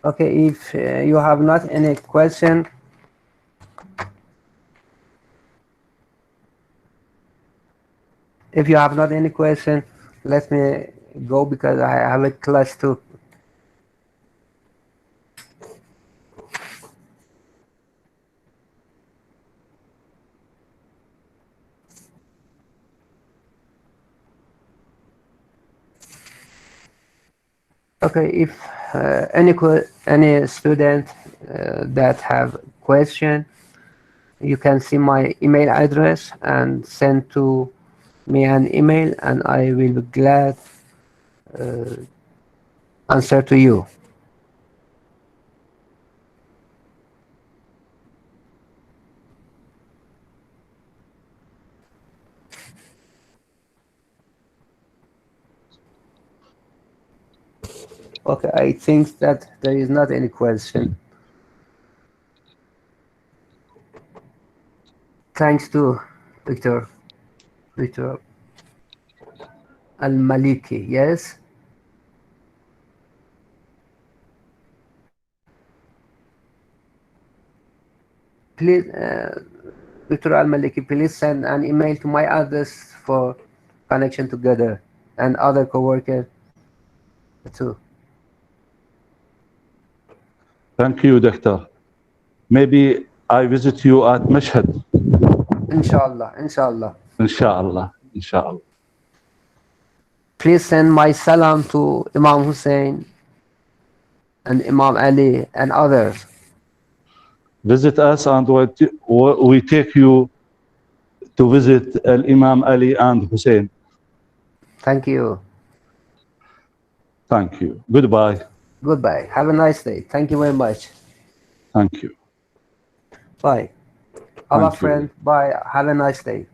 Okay, if you have not any question, let me go because I have a class too. Okay, if any student that have question, you can see my email address and send to me an email, and I will be glad answer to you. Okay, I think that there is not any question. Thanks to Victor Al-Maliki, yes? Please, Victor Al-Maliki, please send an email to my address for connection together. and other co-workers too. Thank you, Doctor. Maybe I visit you at Mashhad. Inshallah, inshallah. Inshallah, inshallah. Please send my salam to Imam Hussein and Imam Ali and others. Visit us and we take you to visit Imam Ali and Hussein. Thank you. Thank you. Goodbye. Goodbye. Have a nice day. Thank you very much. Thank you. Bye. Allah Thank you. friend. Bye. Have a nice day.